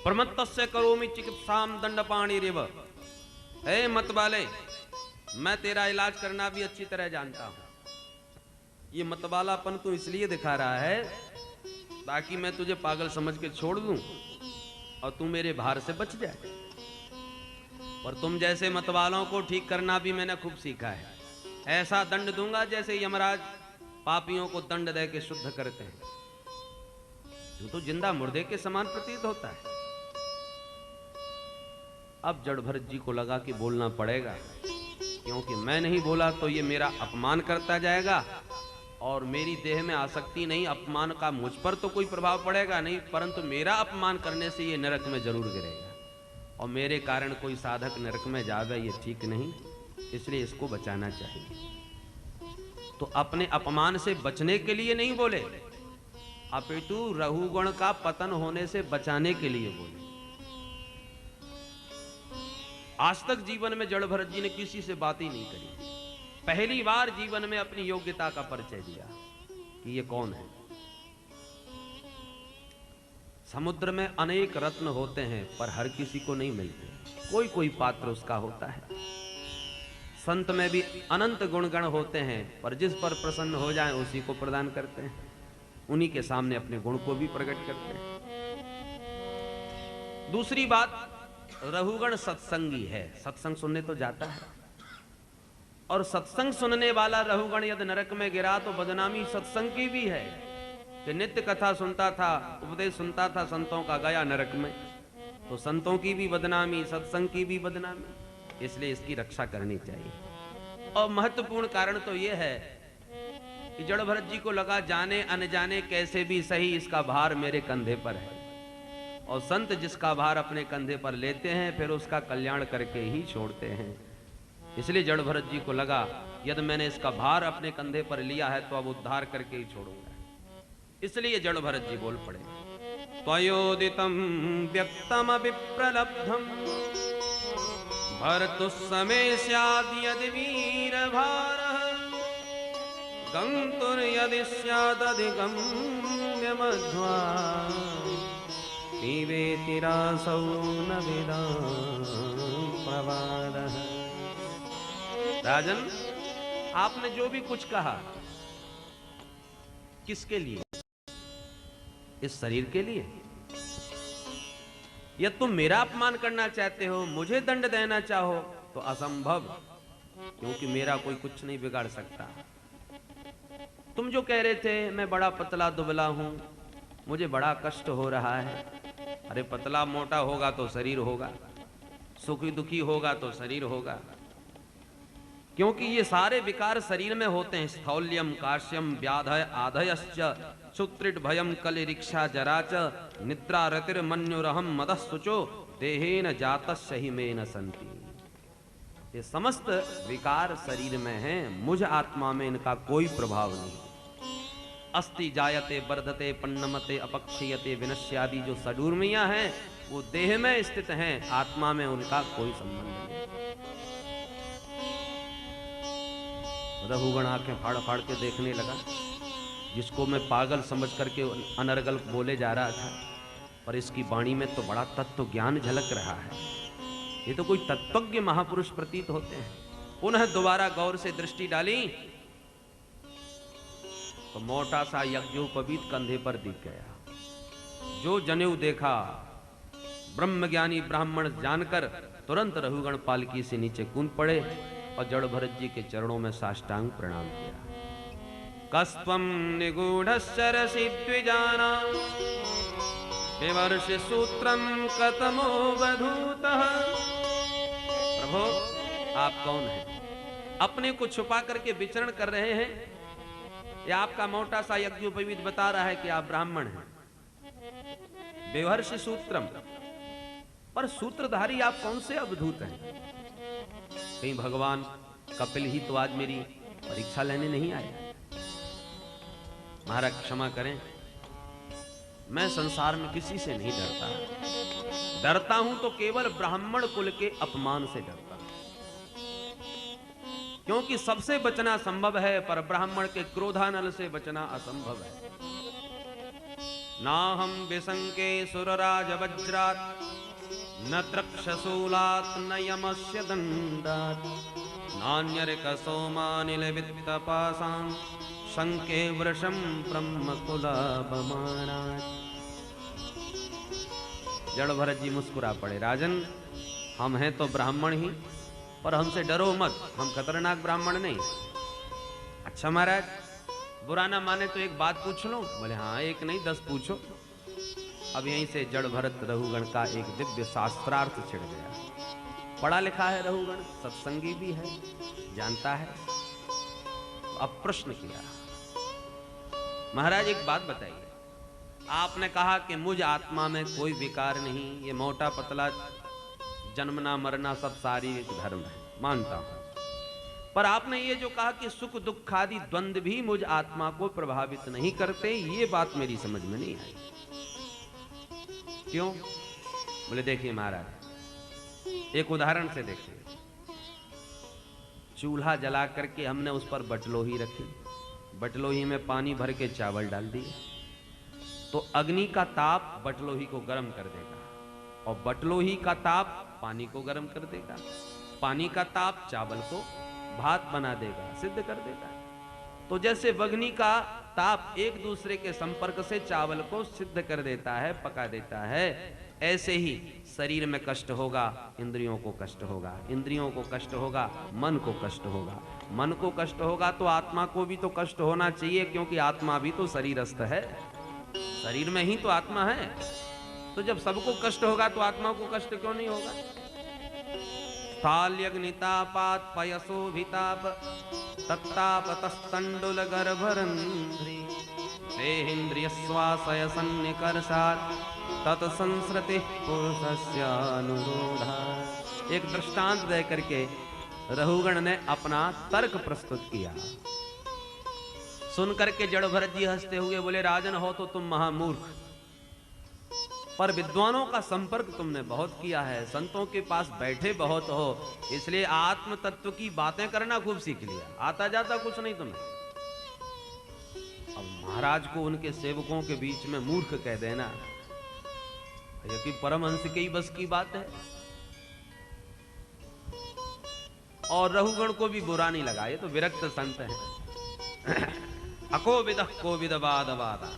प्रमत्तस्य करोमि चिकित्साम दंडपाणि रेव। हे मतवाले, मैं तेरा इलाज करना भी अच्छी तरह जानता हूं। ये मतवालापन तो इसलिए दिखा रहा है ताकि मैं तुझे पागल समझ के छोड़ दूं और तू मेरे भार से बच जाए। और तुम जैसे मतवालों को ठीक करना भी मैंने खूब सीखा है। ऐसा दंड दूंगा जैसे यमराज पापियों को दंड दे के शुद्ध करते हैं। तू तो जिंदा मुर्दे के समान प्रतीत होता है। अब जड़ भरत जी को लगा कि बोलना पड़ेगा, क्योंकि मैं नहीं बोला तो ये मेरा अपमान करता जाएगा और मेरी देह में आसक्ति नहीं, अपमान का मुझ पर तो कोई प्रभाव पड़ेगा नहीं, परंतु मेरा अपमान करने से ये नरक में जरूर गिरेगा और मेरे कारण कोई साधक नरक में जावे, ये ठीक नहीं, इसलिए इसको बचाना चाहिए। तो अपने अपमान से बचने के लिए नहीं बोले, अपितु रहुगण का पतन होने से बचाने के लिए बोले। आज तक जीवन में जड़ भरत जी ने किसी से बात ही नहीं करी। पहली बार जीवन में अपनी योग्यता का परिचय दिया कि ये कौन है। समुद्र में अनेक रत्न होते हैं पर हर किसी को नहीं मिलते, कोई कोई पात्र उसका होता है। संत में भी अनंत गुणगण होते हैं पर जिस पर प्रसन्न हो जाए उसी को प्रदान करते हैं, उन्हीं के सामने अपने गुण को भी प्रकट करते हैं। दूसरी बात, रहुगण सत्संगी है, सत्संग सुनने तो जाता है, और सत्संग सुनने वाला रहुगण यदि नरक में गिरा तो बदनामी सत्संग की भी है। कि नित्य कथा सुनता था, उपदेश सुनता था संतों का, गया नरक में। तो संतों की भी बदनामी, सत्संग की भी बदनामी, इसलिए इसकी रक्षा करनी चाहिए। और महत्वपूर्ण कारण तो यह है कि जड़ भरत जी को लगा जाने अनजाने कैसे भी सही इसका भार मेरे कंधे पर है, और संत जिसका भार अपने कंधे पर लेते हैं फिर उसका कल्याण करके ही छोड़ते हैं। इसलिए जड़ भरत जी को लगा यदि मैंने इसका भार अपने कंधे पर लिया है तो अब उद्धार करके ही छोड़ूंगा। इसलिए जड़ भरत जी बोल पड़े, त्वयोदितं व्यक्तम विप्रलब्धम भरतुस्समे स्याद् यदि वीर भारः गंतुर यदि स्यादधिगम्य मध्वा पीबेति रासौ न वेदां प्रवादः। राजन, आपने जो भी कुछ कहा किसके लिए? इस शरीर के लिए? या तुम मेरा अपमान करना चाहते हो, मुझे दंड देना चाहो तो असंभव, क्योंकि मेरा कोई कुछ नहीं बिगाड़ सकता। तुम जो कह रहे थे मैं बड़ा पतला दुबला हूं, मुझे बड़ा कष्ट हो रहा है। अरे पतला मोटा होगा तो शरीर होगा, सुखी दुखी होगा तो शरीर होगा, क्योंकि ये सारे विकार शरीर में होते हैं। स्थौल्यम काश्यम व्याधय आधयश्च सुत्रिट भयम कलिरिक्षा जराच निद्रा रतिर्मन्युरहम मदस्सुचो देहेन जातस्य हि मेन संति। ये समस्त विकार शरीर में हैं, मुझ आत्मा में इनका कोई प्रभाव नहीं। अस्ति जायते वर्धते पन्नमते अपक्षीयते विनश्यादि जो सडूर्मियां हैं वो देह में स्थित हैं, आत्मा में उनका कोई संबंध नहीं। रघुगण आंखें फाड़ फाड़ के देखने लगा, जिसको मैं पागल समझ करके अनर्गल बोले जा रहा था, पर इसकी वाणी में तो बड़ा तत्व ज्ञान झलक रहा है। ये तो कोई तत्वज्ञ महापुरुष प्रतीत होते हैं। पुनः दोबारा गौर से दृष्टि डाली तो मोटा सा यज्ञोपवीत कंधे पर दिख गया। जो जनेऊ देखा ब्रह्मज्ञानी ब्राह्मण जानकर तुरंत रघुगण पालकी से नीचे कूद पड़े और जड़ भरत जी के चरणों में साष्टांग प्रणाम किया। कस्त्वं निगूढ़श्चरसि द्विजाना विवर्ष सूत्रम कतमो बधूतः। प्रभो आप कौन हैं? अपने को छुपा करके विचरण कर रहे हैं, या आपका मोटा सा यज्ञोपवीत बता रहा है कि आप ब्राह्मण हैं? विवर्ष सूत्रम, पर सूत्रधारी आप कौन से अवधूत हैं? कहीं भगवान कपिल ही तो आज मेरी परीक्षा लेने नहीं आए? महाराज क्षमा करें, मैं संसार में किसी से नहीं डरता। डरता हूं तो केवल ब्राह्मण कुल के अपमान से डरता हूं, क्योंकि सबसे बचना संभव है पर ब्राह्मण के क्रोधानल से बचना असंभव है। ना हम विसंके सुरराज वज्रात न त्रक्षशूलात् न यमस्य दंडात् नान्यर्क सोमानिल वित्तपासां शंके वृषम ब्रह्म कुलाबमानात्। जड़ भरत जी मुस्कुरा पड़े, राजन हम हैं तो ब्राह्मण ही, पर हमसे डरो मत, हम खतरनाक ब्राह्मण नहीं। अच्छा महाराज, बुरा ना माने तो एक बात पूछ लो? बोले हाँ, एक नहीं 10 पूछो। अब यहीं से जड़ भरत रघुगण का एक दिव्य शास्त्रार्थ छिड़ गया। पढ़ा लिखा है रघुगण, सत्संगी भी है, जानता है। तो अब प्रश्न किया, महाराज एक बात बताइए, आपने कहा कि मुझ आत्मा में कोई विकार नहीं, ये मोटा पतला जन्मना मरना सब शारीरिक धर्म है, मानता हूं, पर आपने ये जो कहा कि सुख दुख आदि द्वंद्व भी मुझ आत्मा को प्रभावित नहीं करते, ये बात मेरी समझ में नहीं आई। क्यों? बोले देखिए महाराज, एक उदाहरण से देखिए। चूल्हा जला करके हमने उस पर बटलोही रखी, बटलोही में पानी भर के चावल डाल दिए, तो अग्नि का ताप बटलोही को गर्म कर देगा, और बटलोही का ताप पानी को गर्म कर देगा, पानी का ताप चावल को भात बना देगा, सिद्ध कर देगा। तो जैसे अग्नि का ताप एक दूसरे के संपर्क से चावल को सिद्ध कर देता है, पका देता है, ऐसे ही शरीर में कष्ट होगा, इंद्रियों को कष्ट होगा, इंद्रियों को कष्ट होगा, मन को कष्ट होगा, मन को कष्ट होगा तो आत्मा को भी तो कष्ट होना चाहिए, क्योंकि आत्मा भी तो शरीरस्थ है, शरीर में ही तो आत्मा है। तो जब सबको कष्ट होगा तो आत्मा को कष्ट क्यों नहीं होगा? स्थाल्यग्नितापात पयसोभिताप तत्ताप तस्तंडुल गर्भरंध्री देहेन्द्रिय स्वासय सन्निकर्षात् तत्संसृति पुरुषस्य अनुरोधा। एक दृष्टांत दे करके रहुगण ने अपना तर्क प्रस्तुत किया। सुनकर के जड़ भरत जी हंसते हुए बोले, राजन हो तो तुम महामूर्ख, पर विद्वानों का संपर्क तुमने बहुत किया है, संतों के पास बैठे बहुत हो, इसलिए आत्म तत्व की बातें करना खूब सीख लिया, आता जाता कुछ नहीं तुम्हें। अब महाराज को उनके सेवकों के बीच में मूर्ख कह देना ये कि परमहंस के ही बस की बात है। और रहुगण को भी बुरा नहीं लगा, ये तो विरक्त संत है। अकोविद कोविद वाद वादा,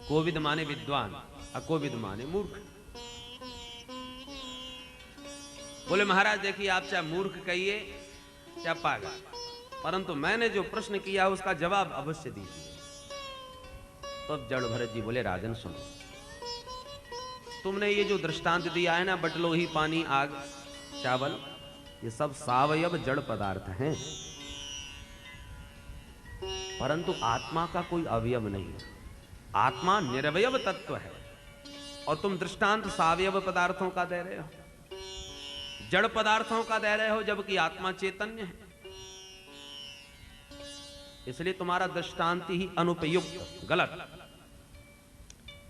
कोविद माने विद्वान, अकोविद माने मूर्ख। बोले महाराज देखिए, आप चाहे मूर्ख कहिए चाहे पागल, परंतु मैंने जो प्रश्न किया उसका जवाब अवश्य दीजिए। तो अब जड़ भरत जी बोले, राजन सुनो, तुमने ये जो दृष्टांत दिया है ना, बटलोही, पानी, आग, चावल, ये सब सावयव जड़ पदार्थ हैं, परंतु आत्मा का कोई अवयव नहीं है, आत्मा निरवयव तत्व है। और तुम दृष्टांत सावयव पदार्थों का दे रहे हो, जड़ पदार्थों का दे रहे हो, जबकि आत्मा चैतन्य है, इसलिए तुम्हारा दृष्टांत ही अनुपयुक्त, गलत।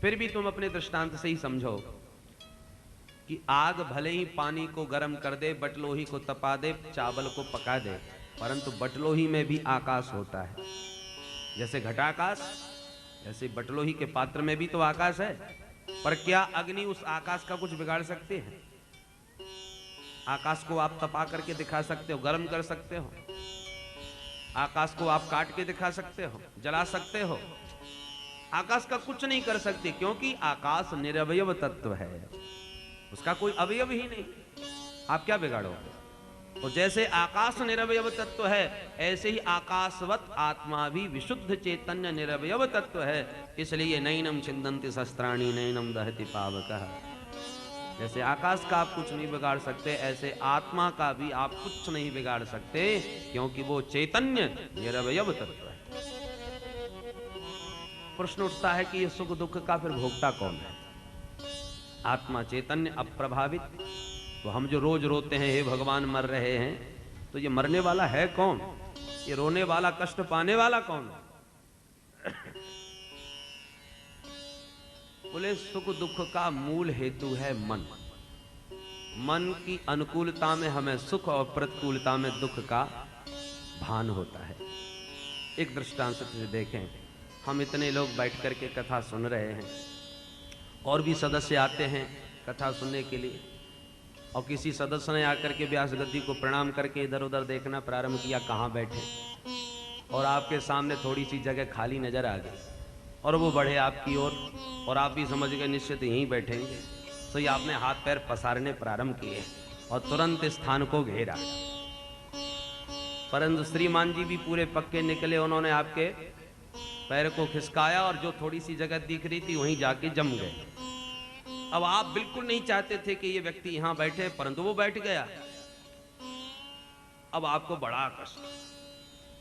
फिर भी तुम अपने दृष्टांत से ही समझो कि आग भले ही पानी को गर्म कर दे, बटलोही को तपा दे, चावल को पका दे, परंतु बटलोही में भी आकाश होता है। जैसे घटाकाश, ऐसे बटलोही के पात्र में भी तो आकाश है। पर क्या अग्नि उस आकाश का कुछ बिगाड़ सकती है? आकाश को आप तपा करके दिखा सकते हो, गर्म कर सकते हो, आकाश को आप काट के दिखा सकते हो, जला सकते हो, आकाश का कुछ नहीं कर सकते, क्योंकि आकाश निरवयव तत्व है, उसका कोई अवयव ही नहीं। आप क्या बिगाड़ोगे? तो जैसे आकाश निरवयव तत्व है, ऐसे ही आकाशवत आत्मा भी विशुद्ध चैतन्य निरवयव तत्व है। इसलिए नैनम छिन्दन्ति शस्त्राणि नैनम दहति पावकः। जैसे आकाश का आप कुछ नहीं बिगाड़ सकते, ऐसे आत्मा का भी आप कुछ नहीं बिगाड़ सकते, क्योंकि वो चैतन्य निरवयव तत्व है। प्रश्न उठता है कि ये सुख दुख का फिर भोक्ता कौन है? आत्मा चैतन्य अप्रभावित, तो हम जो रोज रोते हैं हे भगवान मर रहे हैं, तो ये मरने वाला है कौन? ये रोने वाला, कष्ट पाने वाला कौन है? बोले सुख दुख का मूल हेतु है मन। मन की अनुकूलता में हमें सुख और प्रतिकूलता में दुख का भान होता है। एक दृष्टांत से देखें, हम इतने लोग बैठ करके कथा सुन रहे हैं, और भी सदस्य आते हैं कथा सुनने के लिए, और किसी सदस्य ने आकर के व्यास गद्दी को प्रणाम करके इधर उधर देखना प्रारंभ किया कहाँ बैठे, और आपके सामने थोड़ी सी जगह खाली नजर आ गई, और वो बढ़े आपकी ओर, और आप भी समझ गए निश्चित यहीं बैठेंगे, तो ये आपने हाथ पैर पसारने प्रारंभ किए और तुरंत स्थान को घेरा। परंतु श्रीमान जी भी पूरे पक्के निकले, उन्होंने आपके पैर को खिसकाया और जो थोड़ी सी जगह दिख रही थी वहीं जाके जम गए। अब आप बिल्कुल नहीं चाहते थे कि ये व्यक्ति यहां बैठे, परंतु वो बैठ गया। अब आपको बड़ा कष्ट,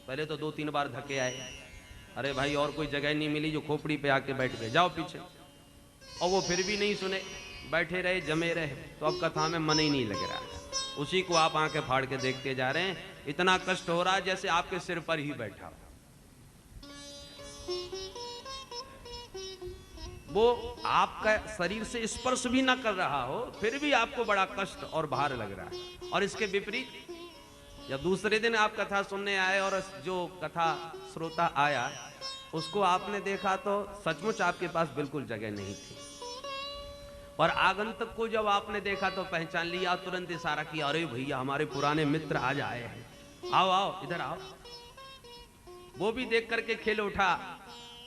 पहले तो 2-3 बार धक्के आए, अरे भाई और कोई जगह नहीं मिली, जो खोपड़ी पे आके बैठ गए, जाओ पीछे, और वो फिर भी नहीं सुने, बैठे रहे, जमे रहे। तो अब कथा में मन ही नहीं लग रहा, उसी को आप आंखें फाड़ के देखते जा रहे हैं। इतना कष्ट हो रहा है जैसे आपके सिर पर ही बैठा हो। वो आपका शरीर से स्पर्श भी ना कर रहा हो, फिर भी आपको बड़ा कष्ट और भार लग रहा है। और इसके विपरीत जब दूसरे दिन आप कथा सुनने आए और जो कथा श्रोता आया उसको आपने देखा तो सचमुच आपके पास बिल्कुल जगह नहीं थी, और आगंतुक को जब आपने देखा तो पहचान लिया, तुरंत इशारा किया, अरे भैया हमारे पुराने मित्र आज आए हैं, आओ आओ इधर आओ। वो भी देख करके खिल उठा,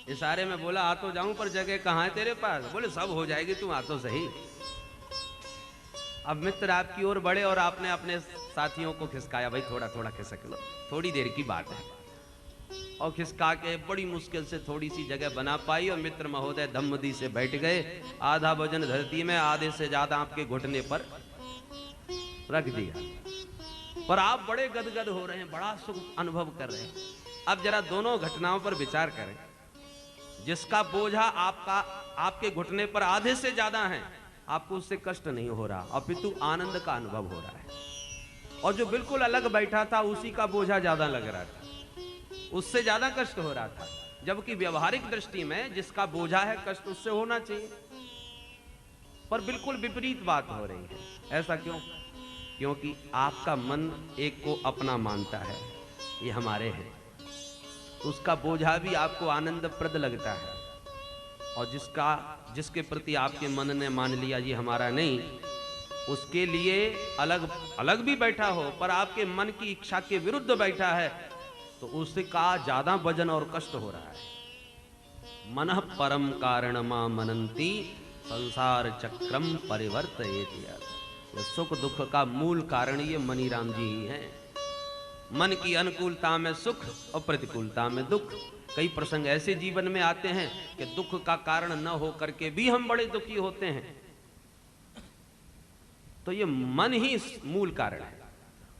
इशारे में बोला आ तो जाऊं, पर जगह कहाँ है तेरे पास? बोले सब हो जाएगी, तू आ तो सही। अब मित्र आपकी ओर बढ़े और आपने अपने साथियों को खिसकाया, भाई थोड़ा थोड़ा खिसक लो, थोड़ी देर की बात है। और खिसका के बड़ी मुश्किल से थोड़ी सी जगह बना पाई और मित्र महोदय धम्मदी से बैठ गए। आधा वजन धरती में, आधे से ज्यादा आपके घुटने पर रख दिया। पर आप बड़े गदगद हो रहे हैं, बड़ा सुख अनुभव कर रहे हैं। अब जरा दोनों घटनाओं पर विचार करें। जिसका बोझा आपके घुटने पर आधे से ज्यादा है, आपको उससे कष्ट नहीं हो रहा, अपितु आनंद का अनुभव हो रहा है। और जो बिल्कुल अलग बैठा था, उसी का बोझा ज्यादा लग रहा था, उससे ज्यादा कष्ट हो रहा था। जबकि व्यवहारिक दृष्टि में जिसका बोझा है, कष्ट उससे होना चाहिए, पर बिल्कुल विपरीत बात हो रही है। ऐसा क्यों? क्योंकि आपका मन एक को अपना मानता है, ये हमारे हैं, तो उसका बोझा भी आपको आनंदप्रद लगता है। और जिसके प्रति आपके मन ने मान लिया ये हमारा नहीं, उसके लिए अलग अलग भी बैठा हो, पर आपके मन की इच्छा के विरुद्ध बैठा है, तो उसका ज्यादा वजन और कष्ट हो रहा है। मनः परम कारण मा मनंती संसार चक्रम परिवर्तयेति। सुख दुख का मूल कारण ये मनीराम जी ही हैं। मन की अनुकूलता में सुख और प्रतिकूलता में दुख। कई प्रसंग ऐसे जीवन में आते हैं कि दुख का कारण न हो करके भी हम बड़े दुखी होते हैं, तो ये मन ही मूल कारण है।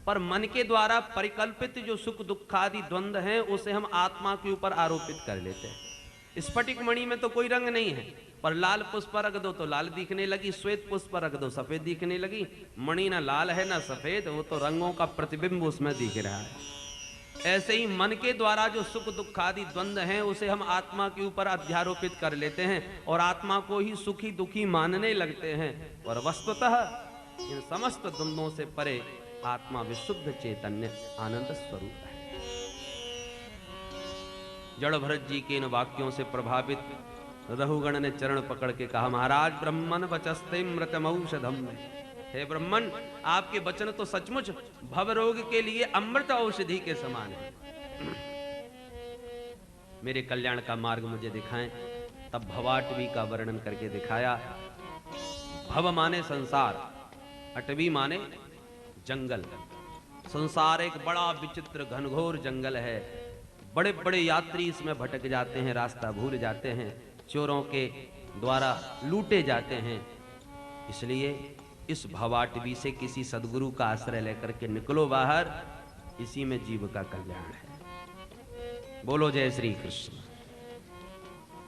पर मन के द्वारा परिकल्पित जो सुख दुख आदि द्वंद्व हैं, उसे हम आत्मा के ऊपर आरोपित कर लेते हैं। स्फटिक मणि में तो कोई रंग नहीं है, पर लाल पुष्प रख दो तो लाल दिखने लगी, श्वेत पुष्प रख दो सफेद दिखने लगी। मणि ना लाल है ना सफेद, वो तो रंगों का प्रतिबिंब उसमें दिख रहा है। ऐसे ही मन के द्वारा जो सुख दुख आदि द्वंद्व हैं, उसे हम आत्मा के ऊपर अध्यारोपित कर लेते हैं और आत्मा को ही सुखी दुखी मानने लगते हैं। और वस्तुतः इन समस्त द्वंद्वों से परे आत्मा विशुद्ध चैतन्य आनंद स्वरूप है। जड़ भरत जी के इन वाक्यों से प्रभावित रहुगण ने चरण पकड़ के कहा, महाराज ब्रह्मन वचस्ते मृतमौषधम। हे ब्रह्मन, आपके वचन तो सचमुच भव रोग के लिए अमृत औषधि के समान है। मेरे कल्याण का मार्ग मुझे दिखाएं। तब भवाटवी का वर्णन करके दिखाया। भव माने संसार, अटवी माने जंगल। संसार एक बड़ा विचित्र घनघोर जंगल है। बड़े बड़े यात्री इसमें भटक जाते हैं, रास्ता भूल जाते हैं, चोरों के द्वारा लूटे जाते हैं। इसलिए इस भवाटवी से किसी सदगुरु का आश्रय लेकर के निकलो बाहर, इसी में जीव का कल्याण है। बोलो जय श्री कृष्ण।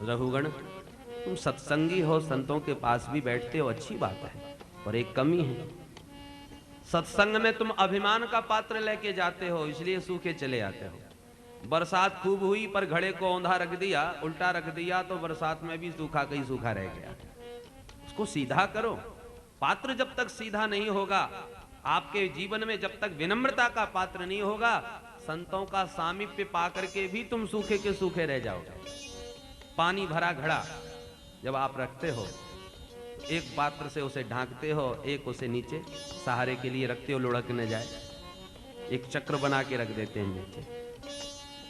रहुगण, तुम सत्संगी हो, संतों के पास भी बैठते हो, अच्छी बात है, पर एक कमी है। सत्संग में तुम अभिमान का पात्र लेके जाते हो, इसलिए सूखे चले आते हो। बरसात खूब हुई पर घड़े को औंधा रख दिया, उल्टा रख दिया, तो बरसात में भी सूखा कहीं सूखा रह गया। उसको सीधा करो। पात्र जब तक सीधा नहीं होगा, आपके जीवन में जब तक विनम्रता का पात्र नहीं होगा, संतों का सामीप्य पाकर के भी तुम सूखे के सूखे रह जाओगे। पानी भरा घड़ा जब आप रखते हो, एक पात्र से उसे ढांकते हो, एक उसे नीचे सहारे के लिए रखते हो, लुढ़क न जाए, एक चक्र बना के रख देते हैं नीचे।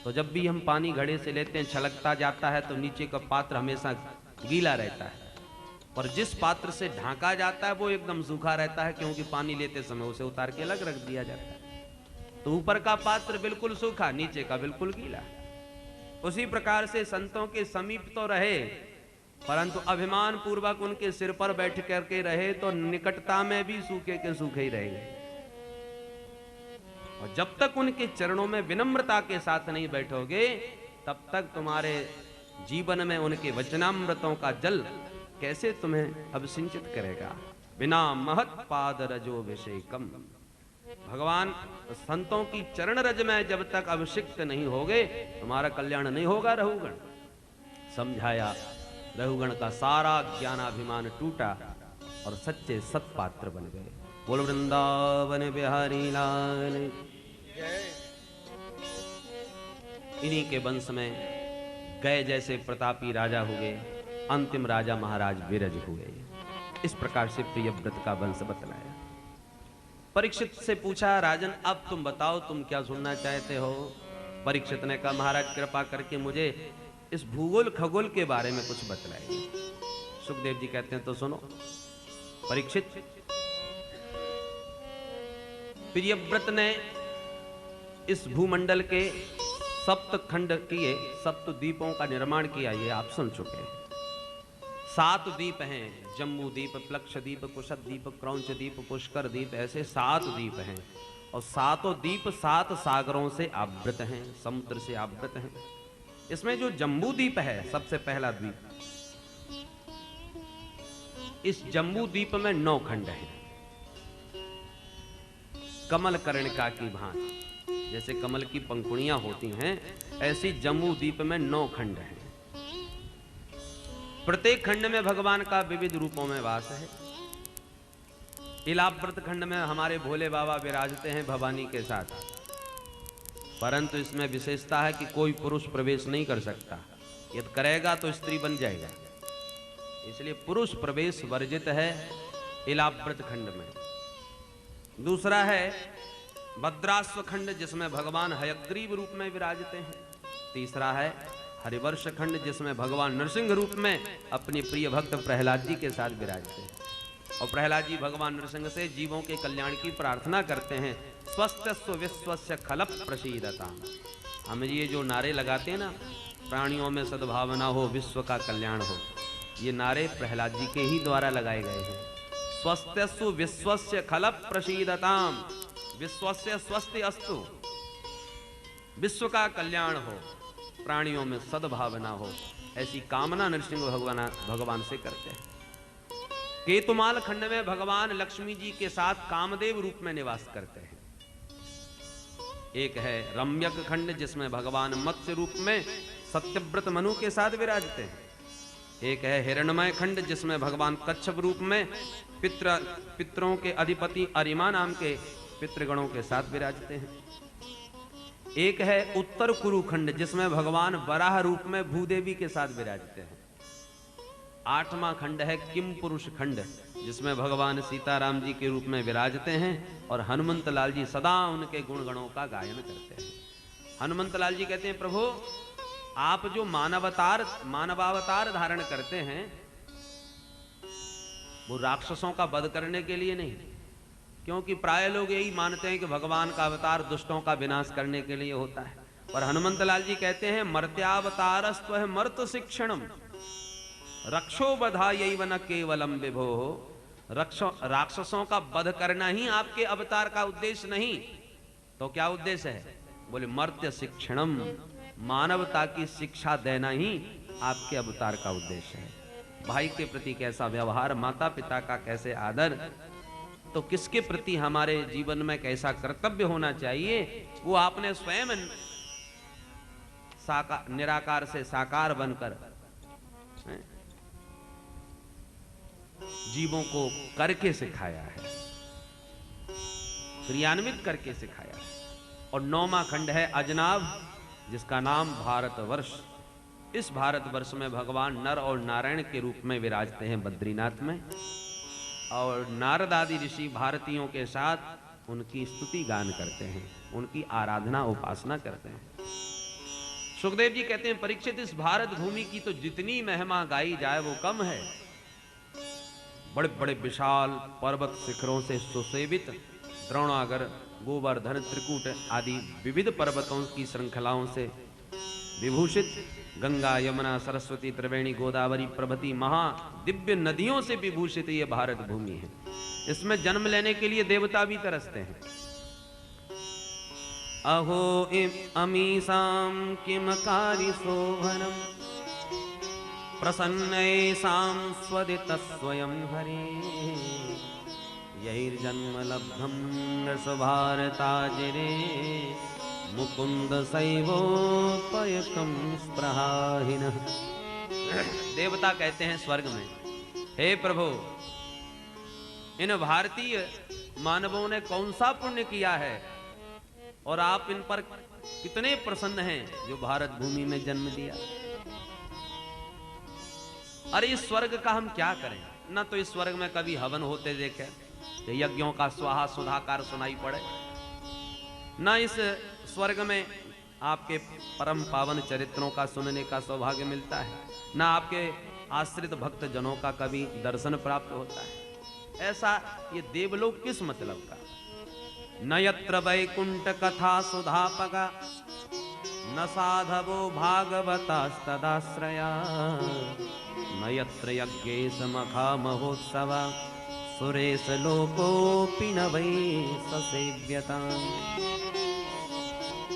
तो जब भी हम पानी घड़े से लेते हैं, छलकता जाता है तो नीचे का पात्र हमेशा गीला रहता है, और जिस पात्र से ढांका जाता है वो एकदम सूखा रहता है, क्योंकि पानी लेते समय उसे उतार के अलग रख दिया जाता है। तो ऊपर का पात्र बिल्कुल सूखा, नीचे का बिल्कुल गीला। उसी प्रकार से संतों के समीप तो रहे, परंतु अभिमान पूर्वक उनके सिर पर बैठ करके रहे तो निकटता में भी सूखे के सूखे ही रहेंगे। और जब तक उनके चरणों में विनम्रता के साथ नहीं बैठोगे, तब तक तुम्हारे जीवन में उनके वचनामृतों का जल कैसे तुम्हें अभिसिंचित करेगा। बिना महत पाद रजो विषेकम। भगवान संतों की चरण रज में जब तक अभिषिक्त नहीं होगे, तुम्हारा कल्याण नहीं होगा। रहुगण समझाया, रहुगण का सारा ज्ञानाभिमान टूटा और सच्चे सत्पात्र बन गए। बोल वृंदावन बिहारी लाल। इन्हीं के वंश में गए जैसे प्रतापी राजा हुए, अंतिम राजा महाराज विरज हुए। इस प्रकार से प्रियव्रत का वंश बतलाया। परीक्षित से पूछा, राजन अब तुम बताओ, तुम क्या सुनना चाहते हो? परीक्षित ने कहा, महाराज कृपा करके मुझे इस भूगोल खगोल के बारे में कुछ बतलाइए। सुखदेव जी कहते हैं तो सुनो। परीक्षित, प्रियव्रत ने इस भूमंडल के सप्त खंड किए, सप्त द्वीपों का निर्माण किया, ये आप सुन चुके हैं। 7 द्वीप हैं, जम्बू द्वीप, प्लक्ष द्वीप, कुशद द्वीप, क्रौंच द्वीप, पुष्कर द्वीप, ऐसे 7 द्वीप हैं। और 7 द्वीप 7 सागरों से आवृत हैं, समुद्र से आवृत हैं। इसमें जो जम्बू द्वीप है, सबसे पहला द्वीप, इस जम्बू द्वीप में 9 खंड हैं, कमल कर्णिका की भांति। जैसे कमल की पंखुड़ियां होती हैं, ऐसी जम्बू द्वीप में 9 खंड हैं। प्रत्येक खंड में भगवान का विविध रूपों में वास है। इलाव्रत खंड में हमारे भोले बाबा विराजते हैं भवानी के साथ, परंतु इसमें विशेषता है कि कोई पुरुष प्रवेश नहीं कर सकता, यदि करेगा तो स्त्री बन जाएगा, इसलिए पुरुष प्रवेश वर्जित है इलाव्रत खंड में। दूसरा है भद्राश्व खंड, जिसमें भगवान हयग्रीव रूप में विराजते हैं। तीसरा है हरिवर्ष खंड, जिसमें भगवान नरसिंह रूप में अपने प्रिय भक्त प्रहलाद जी के साथ विराजते हैं। और प्रहलाद जी भगवान नरसिंह से जीवों के कल्याण की प्रार्थना करते हैं। स्वस्त्यस्व विश्वस्य खलप प्रसीदता। हम ये जो नारे लगाते हैं ना, प्राणियों में सद्भावना हो, विश्व का कल्याण हो, ये नारे प्रहलाद जी के ही द्वारा लगाए गए हैं। स्वस्त्यस्व विश्वस्य खलप प्रसीदताम, विश्वस्य स्वस्ति अस्तु, विश्व का कल्याण हो, प्राणियों में सद्भावना हो, ऐसी कामना नरसिंह भगवान से करते हैं। केतुमाल खंड में भगवान लक्ष्मी जी के साथ कामदेव रूप में निवास करते हैं। एक है रम्यक खंड, जिसमें भगवान मत्स्य रूप में सत्यव्रत मनु के साथ विराजते हैं। एक है हिरण्मय खंड, जिसमें भगवान कच्छप रूप में पितरों के अधिपति अरिमा नाम के पितृगणों के साथ विराजते हैं। एक है उत्तर कुरु खंड, जिसमें भगवान वराह रूप में भूदेवी के साथ विराजते हैं। 8वां खंड है किम पुरुष खंड, जिसमें भगवान सीताराम जी के रूप में विराजते हैं और हनुमंत लाल जी सदा उनके गुणगणों का गायन करते हैं। हनुमंत लाल जी कहते हैं, प्रभु आप जो मानवावतार धारण करते हैं, वो राक्षसों का वध करने के लिए नहीं, क्योंकि प्राय लोग यही मानते हैं कि भगवान का अवतार दुष्टों का विनाश करने के लिए होता है। पर हनुमंत लाल जी कहते हैं, मर्त्यावतारस्त्व है मर्त शिक्षणम रक्षो बधायैव न केवलम विभो। राक्षसों का वध करना ही आपके अवतार का उद्देश्य नहीं, तो क्या उद्देश्य है? बोले मर्त्य शिक्षणम, मानवता की शिक्षा देना ही आपके अवतार का उद्देश्य है। भाई के प्रति कैसा व्यवहार, माता पिता का कैसे आदर, तो किसके प्रति हमारे जीवन में कैसा कर्तव्य होना चाहिए, वो आपने स्वयं निराकार से साकार बनकर जीवों को करके सिखाया है, क्रियान्वित करके सिखाया है। और 9वां खंड है अजनाभ, जिसका नाम भारतवर्ष। इस भारतवर्ष में भगवान नर और नारायण के रूप में विराजते हैं बद्रीनाथ में, और नारद आदि ऋषि भारतीयों के साथ उनकी स्तुति गान करते हैं, उनकी आराधना उपासना करते हैं। सुखदेव जी कहते हैं, परीक्षित इस भारत भूमि की तो जितनी महिमा गाई जाए वो कम है। बड़े बड़े विशाल पर्वत शिखरों से सुशोभित द्रोणागर, गोवर्धन, त्रिकूट आदि विविध पर्वतों की श्रृंखलाओं से विभूषित, गंगा, यमुना, सरस्वती, त्रिवेणी, गोदावरी प्रभृति महा दिव्य नदियों से विभूषित ये भारत भूमि है। इसमें जन्म लेने के लिए देवता भी तरसते हैं। अहो अमीसां किम कार्य शोभनम प्रसन्नैसां स्वदित स्वयं हरे यैर्जन्म लब्धं नृषभारताजिरे मुकुंद सैवोपयकं स्पृहाहिनः। देवता कहते हैं स्वर्ग में, हे प्रभु, इन भारतीय मानवों ने कौन सा पुण्य किया है और आप इन पर कितने प्रसन्न हैं जो भारत भूमि में जन्म लिया। अरे इस स्वर्ग का हम क्या करें? न तो इस स्वर्ग में कभी हवन होते देखे, यज्ञों का स्वाहा सुधाकार सुनाई पड़े, न इस स्वर्ग में आपके परम पावन चरित्रों का सुनने का सौभाग्य मिलता है, ना आपके आश्रित भक्त जनों का कभी दर्शन प्राप्त होता है। ऐसा ये देवलोक किस मतलब का? न यत्र वैकुंठ कथा सुधापगा न साधवो भागवतास्तदाश्रया न यत्र यज्ञेश मखा महोत्सवा सुरेश लोकोऽपि न वै ससेव्यता।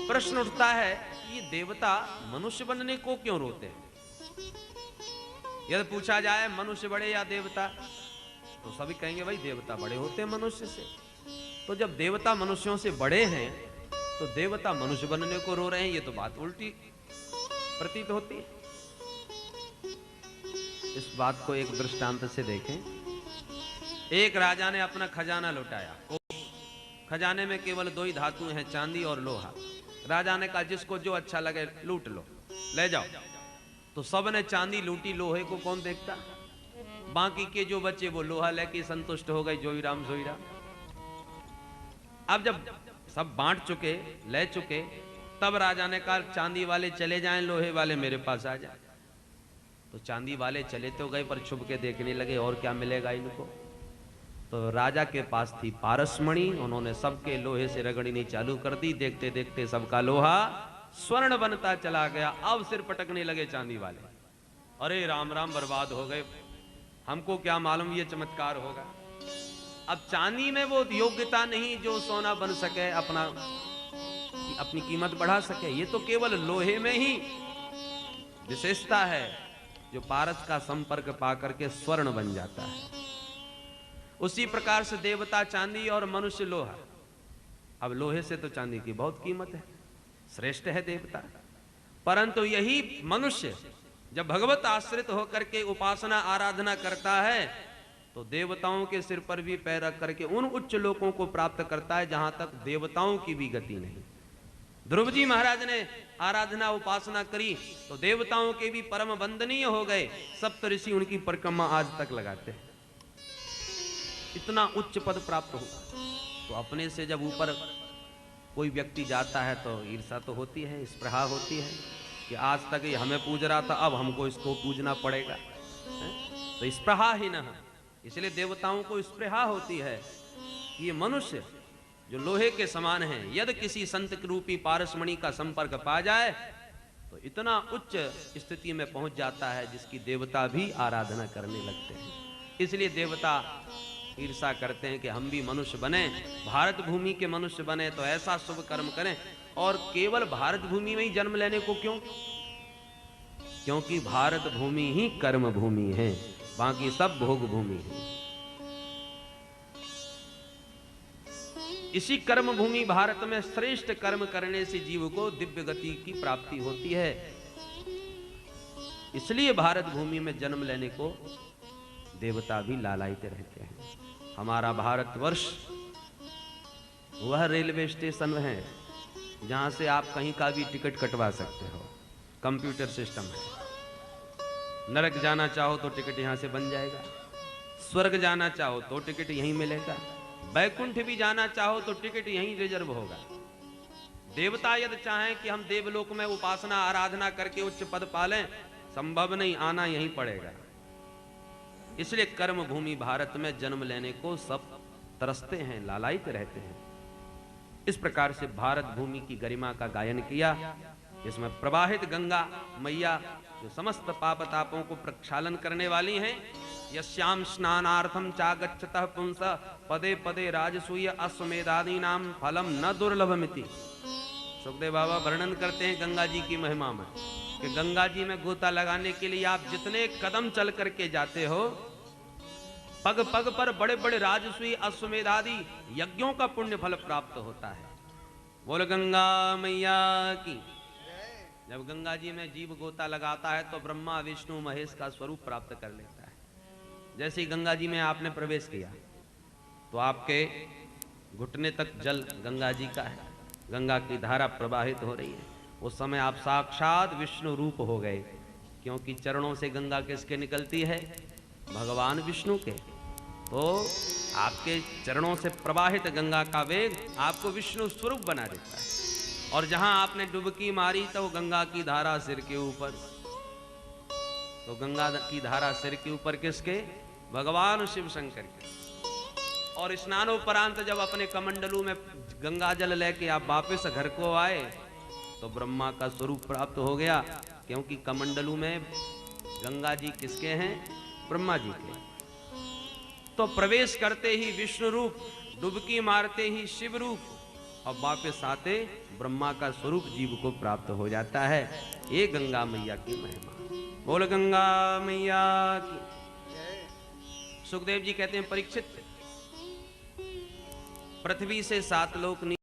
प्रश्न उठता है, ये देवता मनुष्य बनने को क्यों रोते हैं? यदि पूछा जाए मनुष्य बड़े या देवता, तो सभी कहेंगे भाई देवता बड़े होते हैं मनुष्य से। तो जब देवता मनुष्यों से बड़े हैं तो देवता मनुष्य बनने को रो रहे हैं, ये तो बात उल्टी प्रतीत होती है। इस बात को एक दृष्टांत से देखें। एक राजा ने अपना खजाना लुटाया। खजाने में केवल दो ही धातु हैं, चांदी और लोहा। राजा ने कहा जिसको जो अच्छा लगे लूट लो, ले जाओ। तो सब ने चांदी लूटी, लोहे को कौन देखता। बाकी के जो बच्चे वो लोहा लेके संतुष्ट हो गए, जोई राम जोई राम। अब जब सब बांट चुके, ले चुके, तब राजा ने कहा चांदी वाले चले जाएं, लोहे वाले मेरे पास आ जाए। तो चांदी वाले चले तो गए, पर छुप के देखने लगे और क्या मिलेगा इनको। तो राजा के पास थी पारसमणि, उन्होंने सबके लोहे से रगड़नी चालू कर दी। देखते देखते सबका लोहा स्वर्ण बनता चला गया। अब सिर पटकने लगे चांदी वाले, अरे राम राम बर्बाद हो गए, हमको क्या मालूम ये चमत्कार होगा। अब चांदी में वो योग्यता नहीं जो सोना बन सके, अपनी कीमत बढ़ा सके। ये तो केवल लोहे में ही विशेषता है, जो पारस का संपर्क पाकर के स्वर्ण बन जाता है। उसी प्रकार से देवता चांदी और मनुष्य लोहा। अब लोहे से तो चांदी की बहुत कीमत है, श्रेष्ठ है देवता। परंतु यही मनुष्य जब भगवत आश्रित होकर के उपासना आराधना करता है तो देवताओं के सिर पर भी पैर रख करके उन उच्च लोकों को प्राप्त करता है जहां तक देवताओं की भी गति नहीं। ध्रुव जी महाराज ने आराधना उपासना करी तो देवताओं के भी परम वंदनीय हो गए। सप्त ऋषि उनकी परिक्रमा आज तक लगाते हैं। इतना उच्च पद प्राप्त हो। तो अपने से जब ऊपर कोई व्यक्ति जाता है तो ईर्षा तो होती है, स्पृहा होती है कि आज तक ये हमें पूज रहा था, अब हमको इसको पूजना पड़ेगा। तो स्पृहा ही न, इसलिए देवताओं को स्पृहा होती है कि ये मनुष्य जो लोहे के समान है, यदि किसी संत रूपी पारसमणि का संपर्क पा जाए तो इतना उच्च स्थिति में पहुंच जाता है जिसकी देवता भी आराधना करने लगते हैं। इसलिए देवता ईर्षा करते हैं कि हम भी मनुष्य बने, भारत भूमि के मनुष्य बने, तो ऐसा शुभ कर्म करें। और केवल भारत भूमि में ही जन्म लेने को क्यों? क्योंकि भारत भूमि ही कर्म भूमि है, बाकी सब भोग भूमि है। इसी कर्म भूमि भारत में श्रेष्ठ कर्म करने से जीव को दिव्य गति की प्राप्ति होती है। इसलिए भारत भूमि में जन्म लेने को देवता भी लालायित रहते हैं। हमारा भारतवर्ष वह रेलवे स्टेशन है जहां से आप कहीं का भी टिकट कटवा सकते हो, कंप्यूटर सिस्टम है। नरक जाना चाहो तो टिकट यहां से बन जाएगा, स्वर्ग जाना चाहो तो टिकट यहीं मिलेगा, वैकुंठ भी जाना चाहो तो टिकट यहीं रिजर्व होगा। देवता यदि चाहें कि हम देवलोक में उपासना आराधना करके उच्च पद पालें, संभव नहीं, आना यहीं पड़ेगा। इसलिए कर्म भूमि भारत में जन्म लेने को सब तरसते हैं, लालायित रहते हैं। इस प्रकार से भारत भूमि की गरिमा का गायन किया। इसमें प्रवाहित गंगा मैया जो समस्त पाप तापों को प्रक्षालन करने वाली हैं, यस्याम स्नानार्थम चागच्छतः पुंस पदे पदे राजसूय अश्वमेधादीनाम फलम न दुर्लभमिति। सुखदेव बाबा वर्णन करते हैं गंगा जी की महिमा में कि गंगा जी में गोता लगाने के लिए आप जितने कदम चल करके जाते हो, पग पग पर बड़े बड़े राजसूय अश्वमेधादि यज्ञों का पुण्य फल प्राप्त होता है। बोल गंगा मैया की। जब गंगा जी में जीव गोता लगाता है तो ब्रह्मा विष्णु महेश का स्वरूप प्राप्त कर लेता है। जैसे ही गंगा जी में आपने प्रवेश किया तो आपके घुटने तक जल गंगा जी का है, गंगा की धारा प्रवाहित हो रही है। उस समय आप साक्षात विष्णु रूप हो गए, क्योंकि चरणों से गंगा किसके निकलती है? भगवान विष्णु के। तो आपके चरणों से प्रवाहित गंगा का वेग आपको विष्णु स्वरूप बना देता है। और जहां आपने डुबकी मारी तो गंगा की धारा सिर के ऊपर, तो गंगा की धारा सिर के ऊपर किसके? भगवान शिव शंकर के। और स्नानोपरांत जब अपने कमंडलू में गंगा जल लेके आप वापस घर को आए तो ब्रह्मा का स्वरूप प्राप्त हो गया, क्योंकि कमंडलू में गंगा जी किसके हैं? ब्रह्मा जी के। तो प्रवेश करते ही विष्णु रूप, डुबकी मारते ही शिव रूप, और वापस आते ब्रह्मा का स्वरूप जीव को प्राप्त हो जाता है। ये गंगा मैया की महिमा। बोल गंगा मैया की। सुखदेव जी कहते हैं, परीक्षित, पृथ्वी से 7 लोक